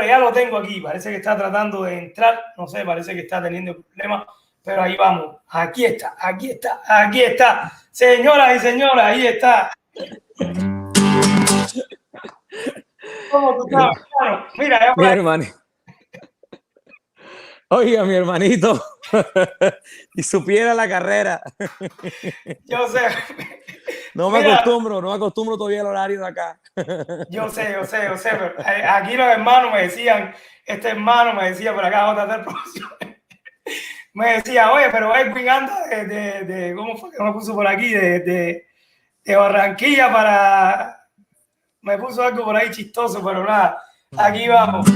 ya lo tengo aquí. Parece que está tratando de entrar. No sé, parece que está teniendo problemas. Pero ahí vamos. Aquí está, aquí está, aquí está. Señoras y señores, ahí está. ¿Cómo tú estás, hermano? Mira, ya por Mi ahí. hermano. Oiga, mi hermanito. Y supiera la carrera. Yo sé. No me Mira, acostumbro todavía al horario de acá. yo sé. Pero aquí los hermanos me decían, este hermano me decía por acá, otra del profesor. Me decía, oye, pero Edwin anda de ¿cómo fue que me puso por aquí? De Barranquilla para... Me puso algo por ahí chistoso, pero nada, aquí vamos.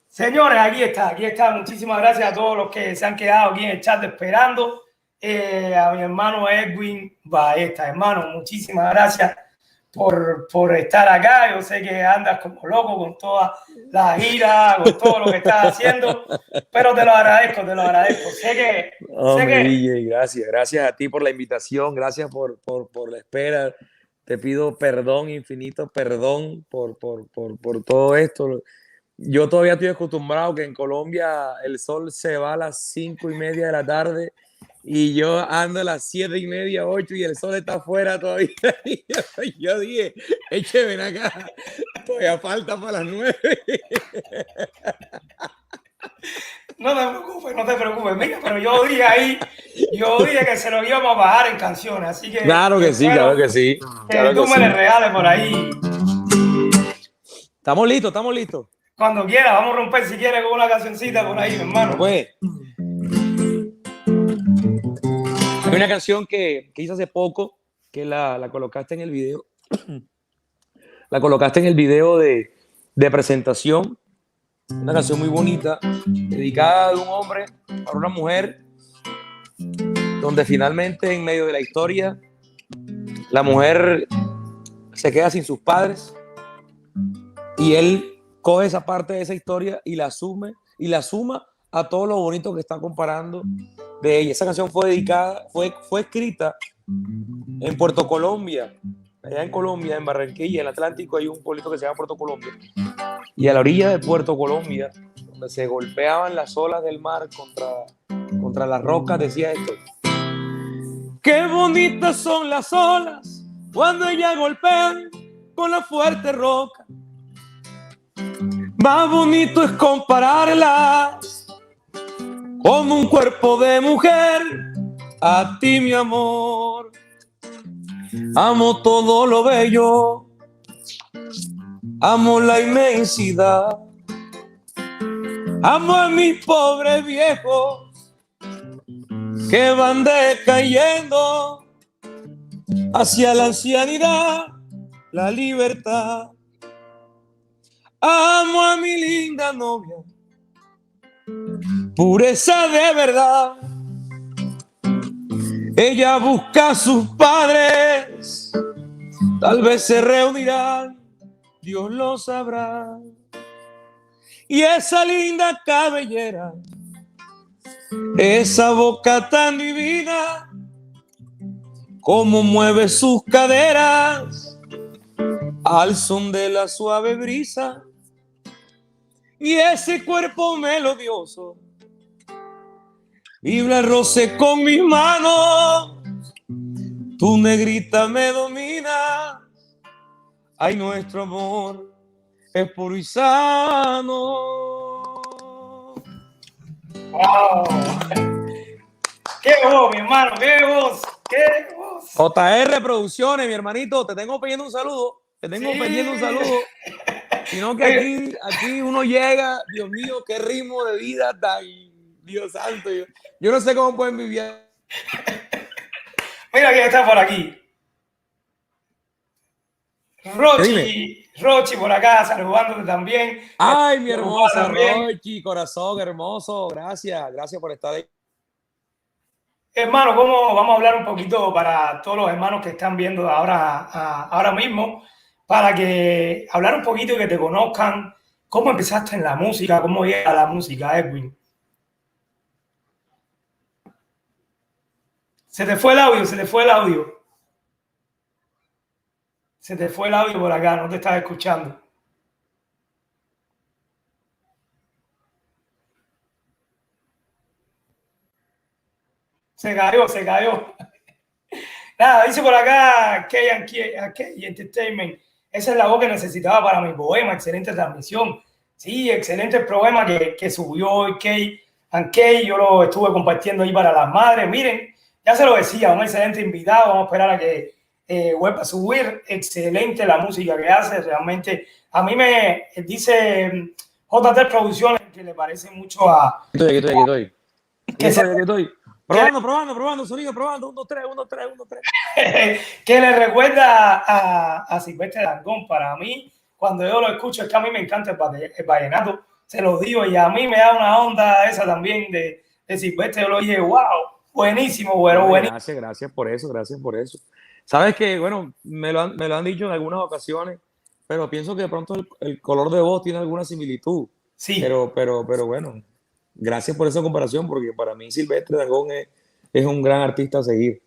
Señores, aquí está. Muchísimas gracias a todos los que se han quedado aquí en el chat esperando. A mi hermano Edwin Baeta, hermano, muchísimas gracias por estar acá. Yo sé que andas como loco con toda la gira, con todo lo que estás haciendo, pero te lo agradezco. Hombre, DJ, gracias a ti por la invitación, gracias por la espera. Te pido perdón, infinito perdón por todo esto. Yo todavía estoy acostumbrado que en Colombia el sol se va a las 5:30 de la tarde y yo ando a las 7:30, 8 y el sol está afuera todavía. Yo dije, écheme acá, todavía falta para las 9. No te preocupes. Mira, pero yo dije que se lo íbamos a bajar en canciones, así que Claro que sí, espero claro que sí, que claro tú que me sí. le regales por ahí. Estamos listos, estamos listos. Cuando quieras, vamos a romper si quieres con una cancioncita por ahí, hermano. Pues, hay una canción que hice hace poco que la colocaste en el video. La colocaste en el video de presentación. Una canción muy bonita, dedicada de un hombre para una mujer, donde finalmente en medio de la historia la mujer se queda sin sus padres y él coge esa parte de esa historia y la asume y la suma a todo lo bonito que está comparando de ella. Esa canción fue dedicada, fue escrita en Puerto Colombia, allá en Colombia, en Barranquilla, en el Atlántico, hay un pueblito que se llama Puerto Colombia. Y a la orilla de Puerto Colombia, donde se golpeaban las olas del mar contra las rocas, decía esto: qué bonitas son las olas cuando ellas golpean con la fuerte roca. Más bonito es compararlas como un cuerpo de mujer. A ti, mi amor, amo todo lo bello, amo la inmensidad, amo a mis pobres viejos que van decayendo hacia la ancianidad, la libertad. Amo a mi linda novia, pureza de verdad. Ella busca a sus padres, tal vez se reunirán, Dios lo sabrá. Y esa linda cabellera, esa boca tan divina, cómo mueve sus caderas al son de la suave brisa. Y ese cuerpo melodioso vibra el roce con mis manos. Tu negrita me domina. Ay, nuestro amor es puro y sano. ¡Wow! ¡Qué voz, mi hermano! ¡Qué voz! ¡Qué voz! JR Producciones, mi hermanito, te tengo pidiendo un saludo. Te tengo pidiendo un saludo. Sino que aquí uno llega, Dios mío, qué ritmo de vida tan, Dios santo. Yo no sé cómo pueden vivir. Mira quién está por aquí. Rochi por acá, saludándote también. Ay, mi hermosa Rochi, corazón hermoso. Gracias por estar ahí. Hermano, vamos a hablar un poquito para todos los hermanos que están viendo ahora mismo, para que hablar un poquito y que te conozcan. ¿Cómo empezaste en la música? ¿Cómo llega la música, Edwin? Se te fue el audio. Se te fue el audio por acá, no te estás escuchando. Se cayó, se cayó. Nada, dice por acá Key Entertainment. Esa es la voz que necesitaba para mi poema. Excelente transmisión. Sí, excelente el programa que subió hoy Key. Yo lo estuve compartiendo ahí para las madres. Miren, ya se lo decía, un excelente invitado. Vamos a esperar a que vuelva a subir. Excelente la música que hace. Realmente, a mí me dice JT Producciones que le parece mucho a... Aquí estoy. Que se, Probando, sonido, probando, 1, 2, 3, 1, 2, 3, 1, 2, 3. que le recuerda a Silvestre Dangond. Para mí, cuando yo lo escucho, es que a mí me encanta el vallenato, se lo digo, y a mí me da una onda esa también de Silvestre. Yo lo oye, wow, buenísimo, bueno, buenísimo. Gracias por eso. Sabes que, bueno, me lo han dicho en algunas ocasiones, pero pienso que de pronto el color de voz tiene alguna similitud. Sí. Pero bueno, gracias por esa comparación, porque para mí Silvestre Dangond es un gran artista a seguir.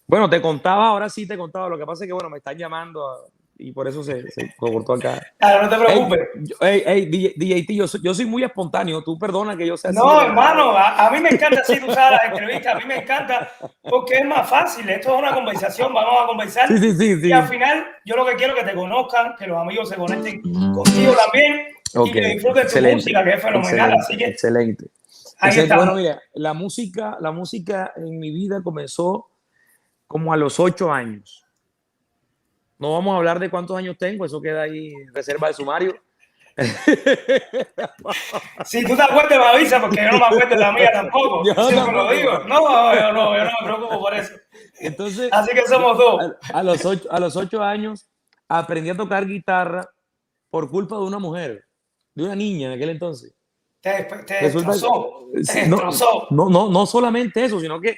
Bueno, ahora sí te contaba. Lo que pasa es que, bueno, me están llamando y por eso se cortó acá. Claro, no te preocupes. DJT, yo soy muy espontáneo. Tú perdona que yo sea así. No, hermano, a mí me encanta así, tú sabes, las entrevistas. A mí me encanta porque es más fácil. Esto es una conversación, vamos a conversar. Sí. Y al final, yo lo que quiero es que te conozcan, que los amigos se conecten contigo también. Okay. Y que disfruten tu música, que es fenomenal. Así que, excelente. Bueno, mira, la música en mi vida comenzó como a los 8 años. No vamos a hablar de cuántos años tengo, eso queda ahí en reserva de sumario. Si tú te acuerdas, me avisa, porque yo no me acuerdo de la mía tampoco. Yo lo digo. Yo no me preocupo por eso. Entonces, así que somos dos. A los 8 años aprendí a tocar guitarra por culpa de una mujer, de una niña en aquel entonces. Te destrozó. No solamente eso, sino que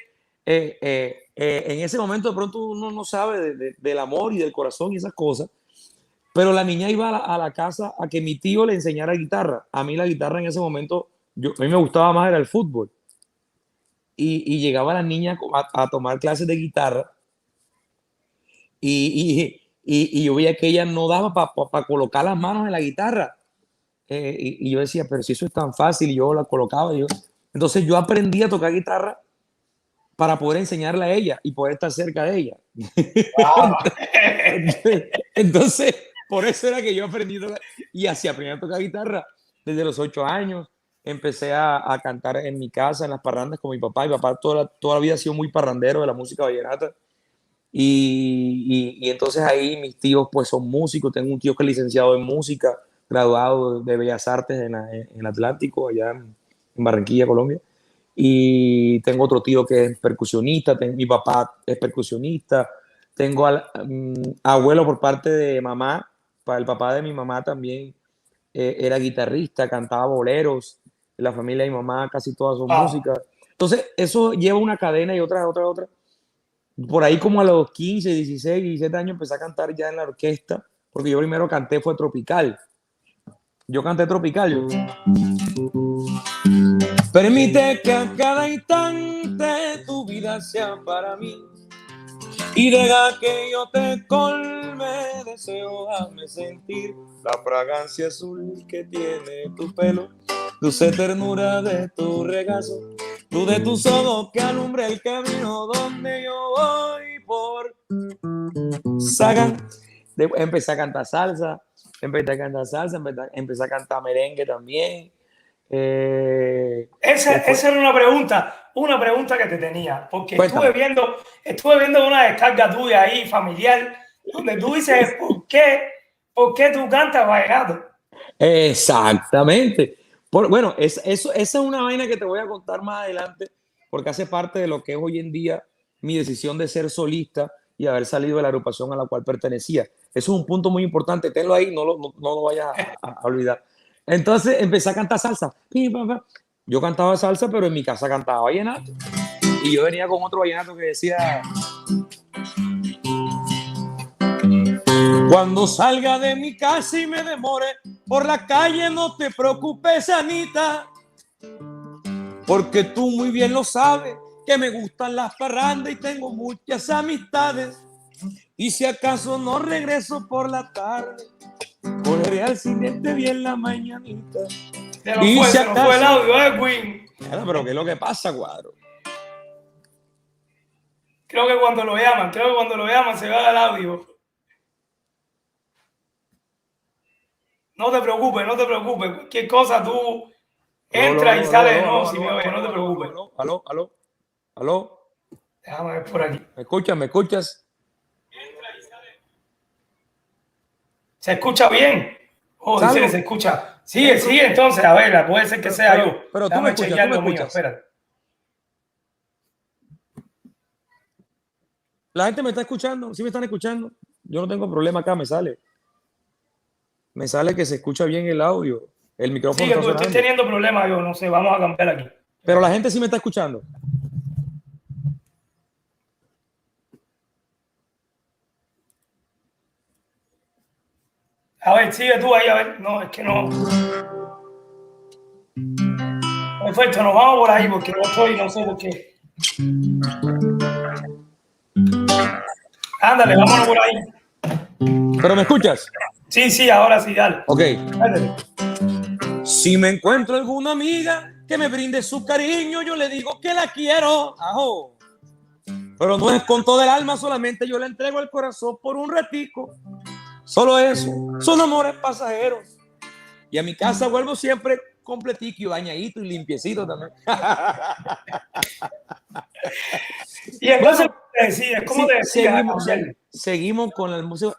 en ese momento de pronto uno no sabe del amor y del corazón y esas cosas, pero la niña iba a la casa a que mi tío le enseñara guitarra. A mí la guitarra en ese momento, a mí me gustaba más era el fútbol. Y llegaba la niña a tomar clases de guitarra y yo veía que ella no daba para colocar las manos en la guitarra. Y yo decía, pero si eso es tan fácil, y yo la colocaba. Entonces yo aprendí a tocar guitarra para poder enseñarle a ella y poder estar cerca de ella. Wow. Entonces, por eso era que yo aprendí a tocar guitarra desde los 8 años. Empecé a cantar en mi casa, en las parrandas con mi papá. Mi papá toda la vida ha sido muy parrandero de la música vallenata. Y entonces ahí mis tíos pues son músicos. Tengo un tío que es licenciado en música, graduado de Bellas Artes en el Atlántico, allá en Barranquilla, Colombia. Y tengo otro tío que es percusionista, mi papá es percusionista, tengo al abuelo por parte de mamá, el papá de mi mamá también era guitarrista, cantaba boleros, la familia de mi mamá casi todas son músicas. Entonces eso lleva una cadena y otra. Por ahí como a los 15, 16, 17 años empecé a cantar ya en la orquesta, porque yo primero canté fue Tropical. Yo canté Tropical. Permite que a cada instante tu vida sea para mí y deja que yo te colme deseo, hazme sentir la fragancia azul que tiene tu pelo, dulce ternura de tu regazo, luz de tus ojos que alumbra el camino donde yo voy por Sagan. Empecé a cantar salsa, empecé a cantar merengue también. Esa era una pregunta que te tenía, porque estuve viendo una descarga tuya ahí familiar donde tú dices ¿por qué tú cantas vallenato? Exactamente. Bueno, esa es una vaina que te voy a contar más adelante, porque hace parte de lo que es hoy en día mi decisión de ser solista y haber salido de la agrupación a la cual pertenecía. Eso es un punto muy importante, tenlo ahí, no lo vayas a olvidar. Entonces empecé a cantar salsa. Yo cantaba salsa, pero en mi casa cantaba vallenato. Y yo venía con otro vallenato que decía: cuando salga de mi casa y me demore por la calle, no te preocupes, Anita, porque tú muy bien lo sabes, que me gustan las parrandas y tengo muchas amistades. Y si acaso no regreso por la tarde, correré al siguiente día en la mañanita. Se nos fue el audio, Edwin. Pero ¿qué es lo que pasa, Cuadro? Creo que cuando lo llaman se va el audio. No te preocupes, no te preocupes. Cualquier cosa tú entra y sale de nuevo si me oyes, no te preocupes. Aló. Déjame ver por aquí. ¿Me escuchas? ¿Me escuchas? ¿Se escucha bien? Oh, dice que se escucha. Sigue entonces, a ver, puede ser que sea yo. Pero tú me escuchas, tú me escuchas. Espérate. La gente me está escuchando, sí me están escuchando. Yo no tengo problema acá, me sale. Me sale que se escucha bien el audio. El micrófono Sí, que está tú sonando. estés teniendo problemas, yo no sé, vamos a cambiar aquí. Pero la gente sí me está escuchando. A ver, sigue tú ahí, a ver. No, es que no. Perfecto, nos vamos por ahí porque no sé por qué. Ándale, vámonos por ahí. ¿Pero me escuchas? Sí, ahora sí, dale. Ok. Ándale. Si me encuentro alguna amiga que me brinde su cariño, yo le digo que la quiero. Ajo. Pero no es con todo el alma, solamente yo le entrego el corazón por un ratico. Solo eso, son amores pasajeros. Y a mi casa vuelvo siempre completico y bañadito y limpiecito también. Y entonces, bueno, ¿cómo te decías? Seguimos con la música,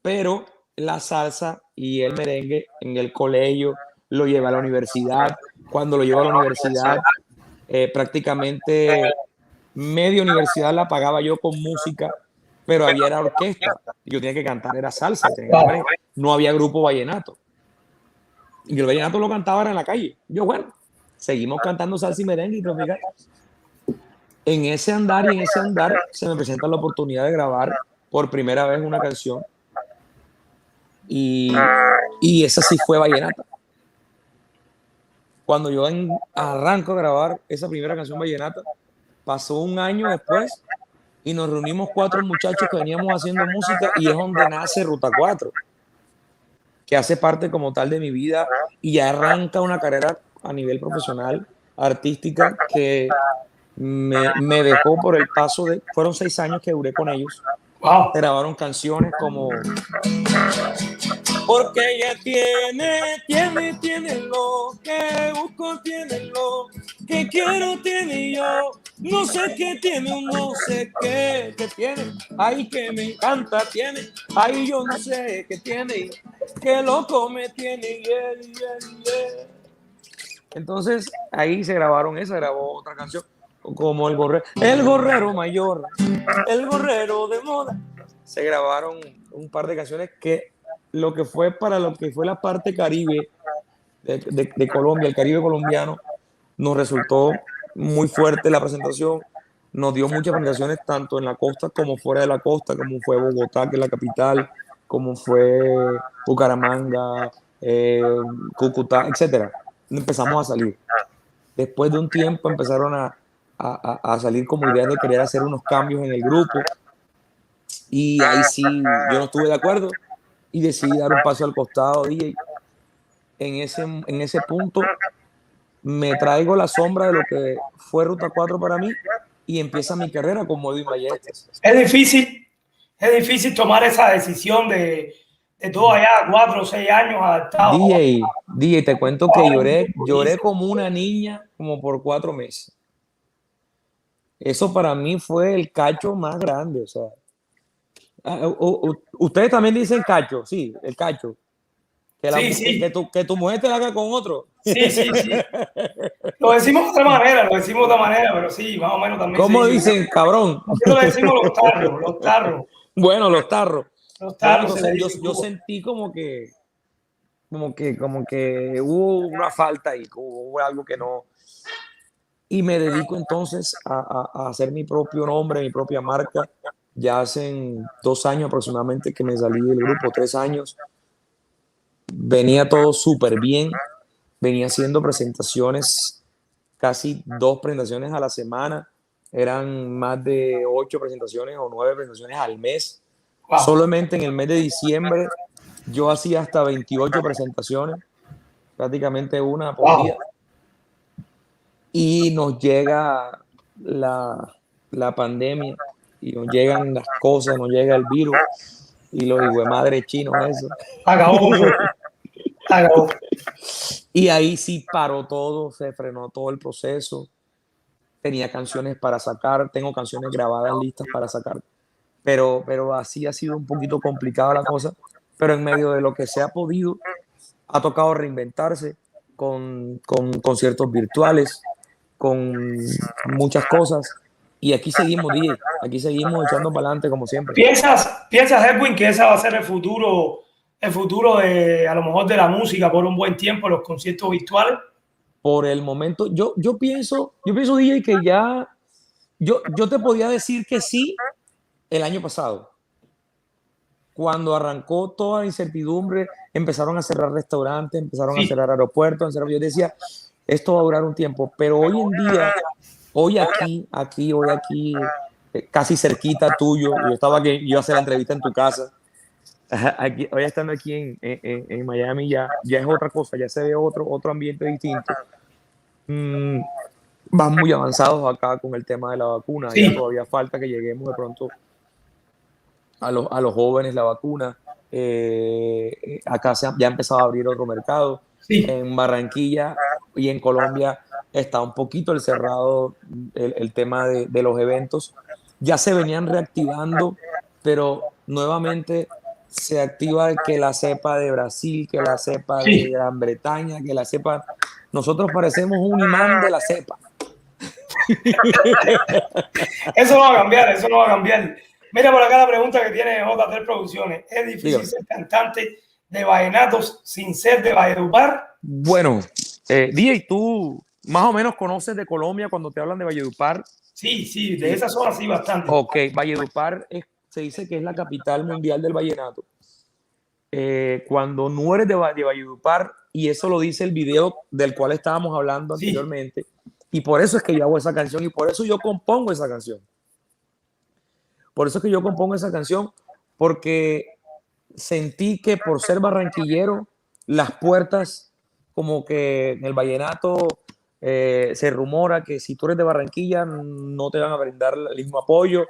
pero la salsa y el merengue en el colegio lo lleva a la universidad. Cuando lo lleva a la universidad, prácticamente media universidad la pagaba yo con música, pero había era orquesta. Yo tenía que cantar, era salsa, no había grupo vallenato. Y el vallenato lo cantaba en la calle. Yo, bueno, seguimos cantando salsa y merengue y tropical. En ese andar se me presenta la oportunidad de grabar por primera vez una canción y esa sí fue vallenata. Cuando yo arranco a grabar esa primera canción vallenata, pasó un año después y nos reunimos 4 muchachos que veníamos haciendo música y es donde nace Ruta 4, que hace parte como tal de mi vida y ya arranca una carrera a nivel profesional, artística, que me dejó por el paso de... Fueron 6 años que duré con ellos. Wow. Grabaron canciones como... Porque ella tiene lo que busco, tiene lo que quiero, tiene yo. No sé qué tiene, no sé qué tiene. Ay, que me encanta, tiene. Ay, yo no sé qué tiene. Qué loco me tiene. Yeah. Entonces, ahí se grabó otra canción como El Gorrero Mayor, El Gorrero de Moda. Se grabaron un par de canciones que lo que fue la parte caribe de Colombia, el Caribe colombiano, nos resultó muy fuerte la presentación. Nos dio muchas presentaciones tanto en la costa como fuera de la costa, como fue Bogotá, que es la capital, como fue Bucaramanga, Cúcuta, etcétera. Empezamos a salir. Después de un tiempo empezaron a salir como ideas de querer hacer unos cambios en el grupo y ahí sí yo no estuve de acuerdo y decidí dar un paso al costado. DJ, en ese punto me traigo la sombra de lo que fue Ruta 4 para mí y empieza mi carrera como Edwin Ballestas. Es difícil tomar esa decisión de todo allá 4 o 6 años adaptado. DJ, te cuento que lloré como una niña como por 4 meses. Eso para mí fue el cacho más grande, o sea. Ustedes también dicen cacho, sí, el cacho. Que tu mujer te la haga con otro. Sí. Lo decimos de otra manera, pero sí, más o menos también. ¿Cómo dicen, cabrón? Nosotros decimos los tarros. Bueno, los tarros. Los tarros. Bueno, yo sentí como que hubo una falta y hubo algo que no. Y me dedico entonces a hacer mi propio nombre, mi propia marca. Ya hace 2 años aproximadamente que me salí del grupo, 3 años. Venía todo súper bien. Venía haciendo presentaciones, casi 2 presentaciones a la semana. Eran más de 8 presentaciones o 9 presentaciones al mes. Wow. Solamente en el mes de diciembre yo hacía hasta 28 presentaciones, prácticamente una por día. Y nos llega la pandemia y nos llegan las cosas, nos llega el virus y los hijos de madre chinos eso. Acabó. Acabó. Y ahí sí paró todo, se frenó todo el proceso. Tenía canciones para sacar, tengo canciones grabadas listas para sacar, pero así ha sido un poquito complicada la cosa, pero en medio de lo que se ha podido, ha tocado reinventarse con conciertos virtuales, con muchas cosas, y aquí seguimos, DJ, aquí seguimos echando para adelante como siempre. ¿Piensas, Edwin, que ese va a ser el futuro de, a lo mejor, de la música por un buen tiempo, los conciertos virtuales? Por el momento, yo pienso, DJ, que ya, yo te podía decir que sí el año pasado. Cuando arrancó toda la incertidumbre, empezaron a cerrar restaurantes, empezaron a cerrar aeropuertos, yo decía, esto va a durar un tiempo, pero hoy en día, hoy aquí, casi cerquita tuyo, yo estaba aquí, yo iba a hacer la entrevista en tu casa, aquí, hoy estando aquí en Miami ya es otra cosa, ya se ve otro ambiente distinto. Van muy avanzados acá con el tema de la vacuna, ya todavía falta que lleguemos de pronto a los jóvenes la vacuna. Acá ya ha empezado a abrir otro mercado. En Barranquilla y en Colombia está un poquito el cerrado el tema de los eventos. Ya se venían reactivando, pero nuevamente se activa que la cepa de Brasil, que la cepa de Gran Bretaña, que la cepa... Nosotros parecemos un imán de la cepa. Eso no va a cambiar, eso no va a cambiar. Mira por acá la pregunta que tiene JT Producciones. ¿Es difícil ser cantante de vallenatos sin ser de Valledupar? Bueno, DJ, ¿tú más o menos conoces de Colombia cuando te hablan de Valledupar? Sí, de esa zona sí bastante. Ok, Valledupar se dice que es la capital mundial del vallenato. Cuando no eres de Valledupar, y eso lo dice el video del cual estábamos hablando anteriormente, y por eso es que yo hago esa canción y por eso yo compongo esa canción. Por eso es que yo compongo esa canción, porque sentí que por ser barranquillero, las puertas, como que en el vallenato se rumora que si tú eres de Barranquilla no te van a brindar el mismo apoyo,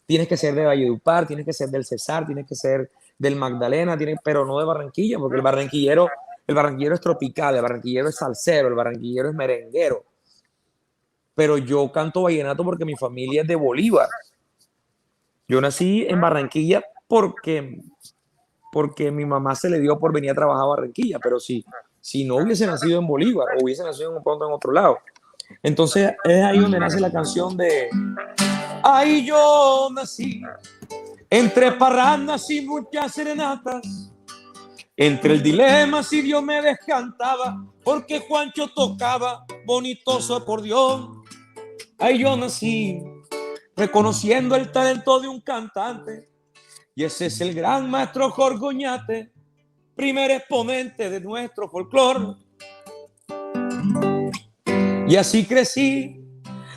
tienes que ser de Valledupar, tienes que ser del Cesar, tienes que ser del Magdalena, pero no de Barranquilla, porque el barranquillero es tropical, el barranquillero es salsero, el barranquillero es merenguero. Pero yo canto vallenato porque mi familia es de Bolívar. Yo nací en Barranquilla porque mi mamá se le dio por venir a trabajar a Barranquilla, pero si no hubiese nacido en Bolívar o hubiese nacido en otro lado. Entonces es ahí donde nace la canción de ay, yo nací entre parrandas y muchas serenatas, entre el dilema si Dios me descantaba, porque Juancho tocaba bonito su acordeón. Ay, yo nací reconociendo el talento de un cantante, y ese es el gran maestro Jorge Oñate, primer exponente de nuestro folclore. Y así crecí,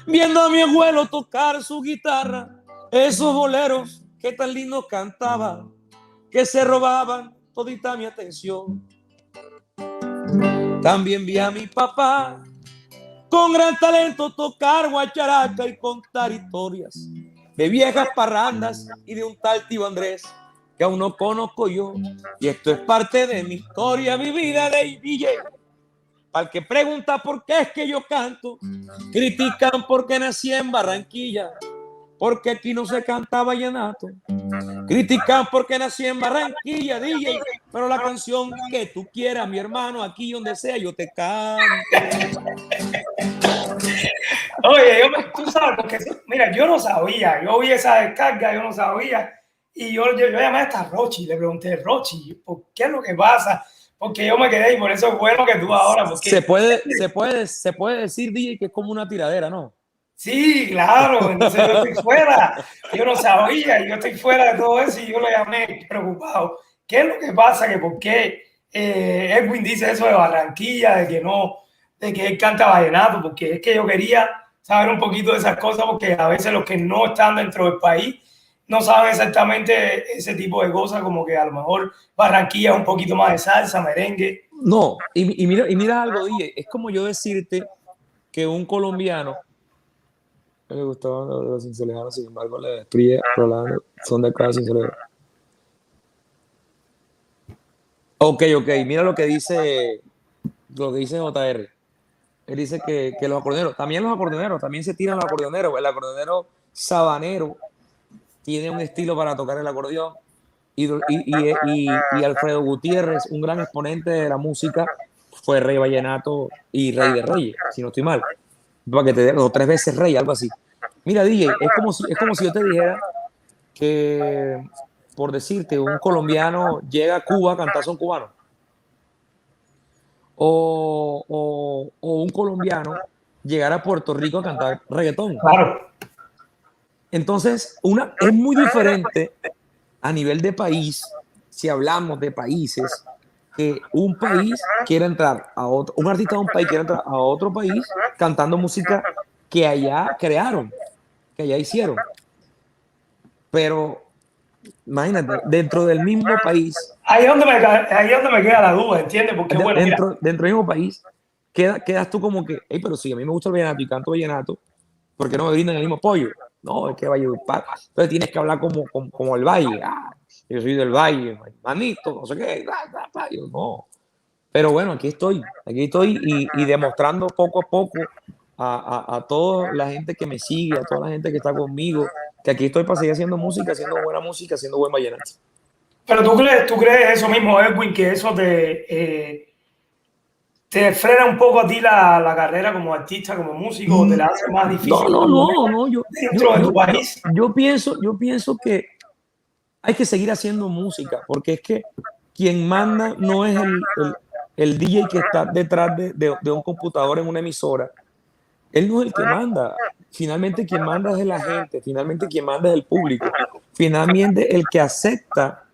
viendo a mi abuelo tocar su guitarra, esos boleros que tan lindo cantaba, que se robaban todita mi atención. También vi a mi papá con gran talento tocar guacharaca y contar historias de viejas parrandas y de un tal tío Andrés que aún no conozco yo. Y esto es parte de mi historia vivida de DJ. Para el que pregunta por qué es que yo canto, critican porque nací en Barranquilla, porque aquí no se canta vallenato. Critican porque nací en Barranquilla, DJ, pero la canción que tú quieras, mi hermano, aquí donde sea, yo te canto. Oye, tú sabes, porque mira, yo no sabía, yo vi esa descarga, yo no sabía, y yo llamé hasta Rochi, le pregunté, Rochi, ¿por qué es lo que pasa? Porque yo me quedé y por eso es bueno que tú ahora. Porque... Se puede decir, DJ, que es como una tiradera, ¿no? Sí, claro, entonces yo estoy fuera, yo no sabía, yo estoy fuera de todo eso y yo lo llamé preocupado. ¿Qué es lo que pasa? Que por qué Edwin dice eso de Barranquilla, de que él canta vallenato, porque es que yo quería saber un poquito de esas cosas, porque a veces los que no están dentro del país no saben exactamente ese tipo de cosas, como que a lo mejor Barranquilla es un poquito más de salsa, merengue. No, y mira algo, DJ, es como yo decirte que un colombiano le gustaban los cincelejanos, sin embargo, le destruye Rolando, son de cada cincelejano. Ok, mira lo que dice JR. Él dice que los acordeoneros, también se tiran los acordeoneros. El acordeonero sabanero tiene un estilo para tocar el acordeón. Y Alfredo Gutiérrez, un gran exponente de la música, fue rey vallenato y rey de reyes, si no estoy mal. Para que te dé, o 3 veces rey, algo así. Mira, DJ, es como si yo te dijera que, por decirte, un colombiano llega a Cuba a cantar son cubano. O un colombiano llegar a Puerto Rico a cantar reggaetón. Claro. Entonces, es muy diferente a nivel de país, si hablamos de países, que un país quiera entrar a otro, un artista de un país quiere entrar a otro país cantando música que allá crearon, que allá hicieron. Pero imagínate, dentro del mismo país, Ahí es donde me queda la duda, ¿entiendes? Porque, bueno, mira, dentro del mismo país, quedas tú como que, hey, pero si a mí me gusta el vallenato y canto vallenato, ¿por qué no me brindan el mismo apoyo? No, es que Valledupar. Entonces tienes que hablar como el Valle. Ah, yo soy del Valle, manito, no sé qué. Yo, no. Pero bueno, aquí estoy y demostrando poco a poco a toda la gente que me sigue, a toda la gente que está conmigo, que aquí estoy para seguir haciendo música, haciendo buena música, haciendo buen vallenato. pero tú crees eso mismo, Edwin, que eso te frena un poco a ti la carrera como artista, como músico, o te la hace más difícil No, dentro de tu país. yo pienso que hay que seguir haciendo música, porque es que quien manda no es el DJ que está detrás de un computador en una emisora. Él no es el que manda. Finalmente quien manda es la gente, finalmente quien manda es el público. Finalmente el que acepta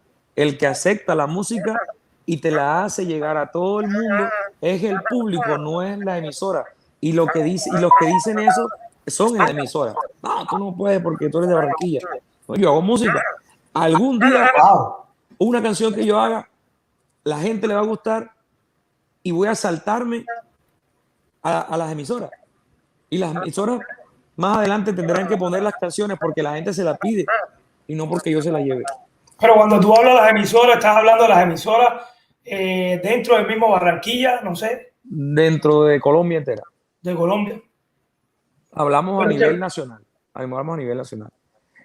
la música y te la hace llegar a todo el mundo es el público, no es la emisora. Y los que dicen eso son en la emisora. No, tú no puedes porque tú eres de Barranquilla. No, yo hago música. Algún día Wow. una canción que yo haga, la gente le va a gustar y voy a saltarme a las emisoras. Y las emisoras más adelante tendrán que poner las canciones porque la gente se las pide y no porque yo se las lleve. Pero cuando tú hablas de las emisoras, estás hablando de las emisoras dentro del mismo Barranquilla, no sé, Dentro de Colombia entera. de Colombia. Hablamos a nivel nacional. Hablamos a nivel nacional.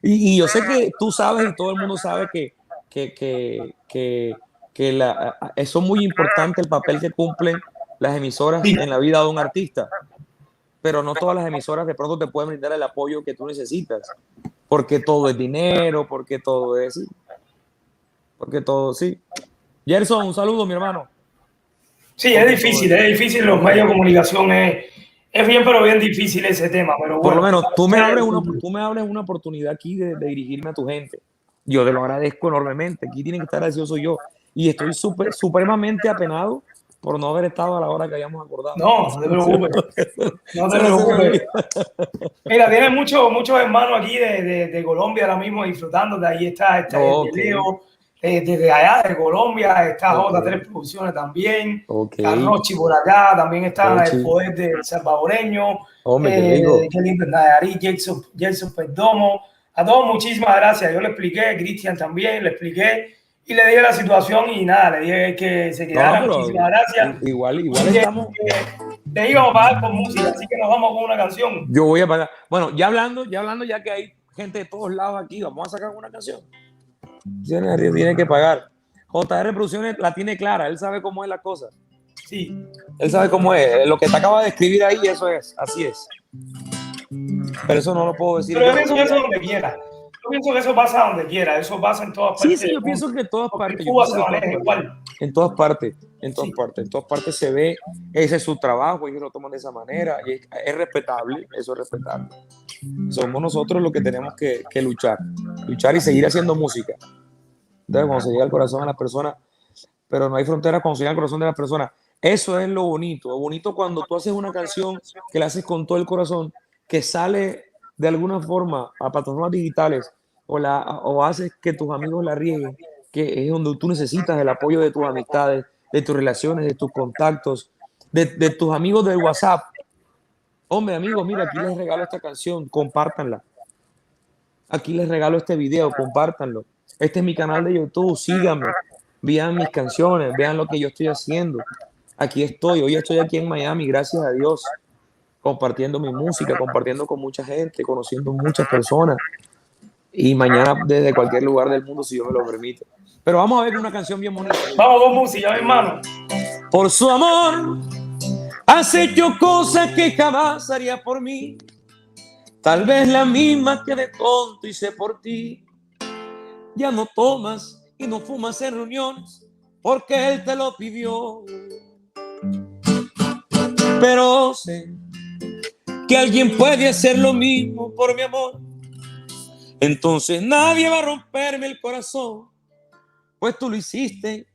Y yo sé que tú sabes y todo el mundo sabe que eso es muy importante el papel que cumplen las emisoras Sí. en la vida de un artista. Pero no todas las emisoras de pronto te pueden brindar el apoyo que tú necesitas. Porque todo es dinero, porque todo es... Porque todo, sí. Gerson, un saludo, mi hermano. Sí, es difícil los medios de comunicación, es bien, pero bien difícil ese tema. Pero Por lo bueno, menos tú me abres una oportunidad aquí de dirigirme a tu gente. Yo te lo agradezco enormemente. Aquí tiene que estar ansioso yo. Y estoy supremamente apenado por no haber estado a la hora que habíamos acordado. no te preocupes. No te preocupes. Mira, tienes muchos hermanos aquí de Colombia ahora mismo disfrutando. De ahí está Okay. Leo, desde allá de Colombia, está J3 Producciones también. Está Rochi por acá, también está el poder del salvadoreño. Qué lindo es Nayarit, Jason Perdomo. A todos muchísimas gracias. Yo le expliqué, Cristian también, le expliqué y le dije la situación y nada, le dije que se quedara. Muchísimas gracias. Igual estamos. Te íbamos a pagar por música, así que nos vamos con una canción. Yo voy a pagar. Bueno, ya hablando, ya que hay gente de todos lados aquí, vamos a sacar una canción. Tiene que pagar. JR Producciones la tiene clara, él sabe cómo es la cosa. Sí. Él sabe cómo es. Lo que te acaba de escribir ahí, eso es, así es. Pero eso no lo puedo decir. Pero yo pienso que eso donde quiera. Yo pienso que eso pasa donde quiera, eso pasa en todas partes. Sí, yo pienso que en todas partes. Cuba se maneja igual. En todas partes se ve, ese es su trabajo, ellos lo toman de esa manera, y es respetable, eso es respetable. Somos nosotros los que tenemos que luchar y seguir haciendo música. Entonces, cuando se llega al corazón de las personas, pero no hay fronteras cuando se llega al corazón de las personas. Eso es lo bonito cuando tú haces una canción que la haces con todo el corazón, que sale de alguna forma a plataformas digitales o haces que tus amigos la rieguen, que es donde tú necesitas el apoyo de tus amistades, de tus relaciones, de tus contactos, de tus amigos del WhatsApp. Hombre, amigos, mira, aquí les regalo esta canción, compártanla. Aquí les regalo este video, compártanlo. Este es mi canal de YouTube, síganme, vean mis canciones, vean lo que yo estoy haciendo. Aquí estoy, hoy estoy aquí en Miami, gracias a Dios, compartiendo mi música, compartiendo con mucha gente, conociendo muchas personas. Y mañana desde cualquier lugar del mundo, si Dios me lo permite. Pero vamos a ver una canción bien bonita. Vamos con música, mi hermano. Por su amor, has hecho cosas que jamás haría por mí. Tal vez la misma que de tonto hice por ti. Ya no tomas y no fumas en reuniones porque él te lo pidió. Pero sé que alguien puede hacer lo mismo por mi amor. Entonces nadie va a romperme el corazón, pues tú lo hiciste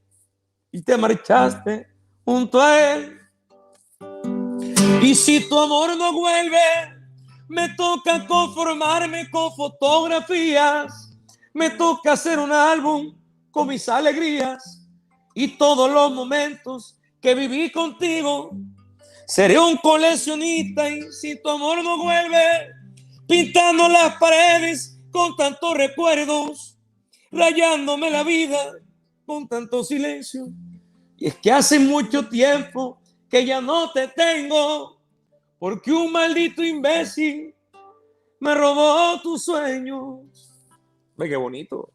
y te marchaste junto a él. Y si tu amor no vuelve, me toca conformarme con fotografías, me toca hacer un álbum con mis alegrías y todos los momentos que viví contigo. Seré un coleccionista y si tu amor no vuelve, pintando las paredes con tantos recuerdos, rayándome la vida con tanto silencio. Y es que hace mucho tiempo que ya no te tengo, porque un maldito imbécil me robó tus sueños. Ve qué bonito.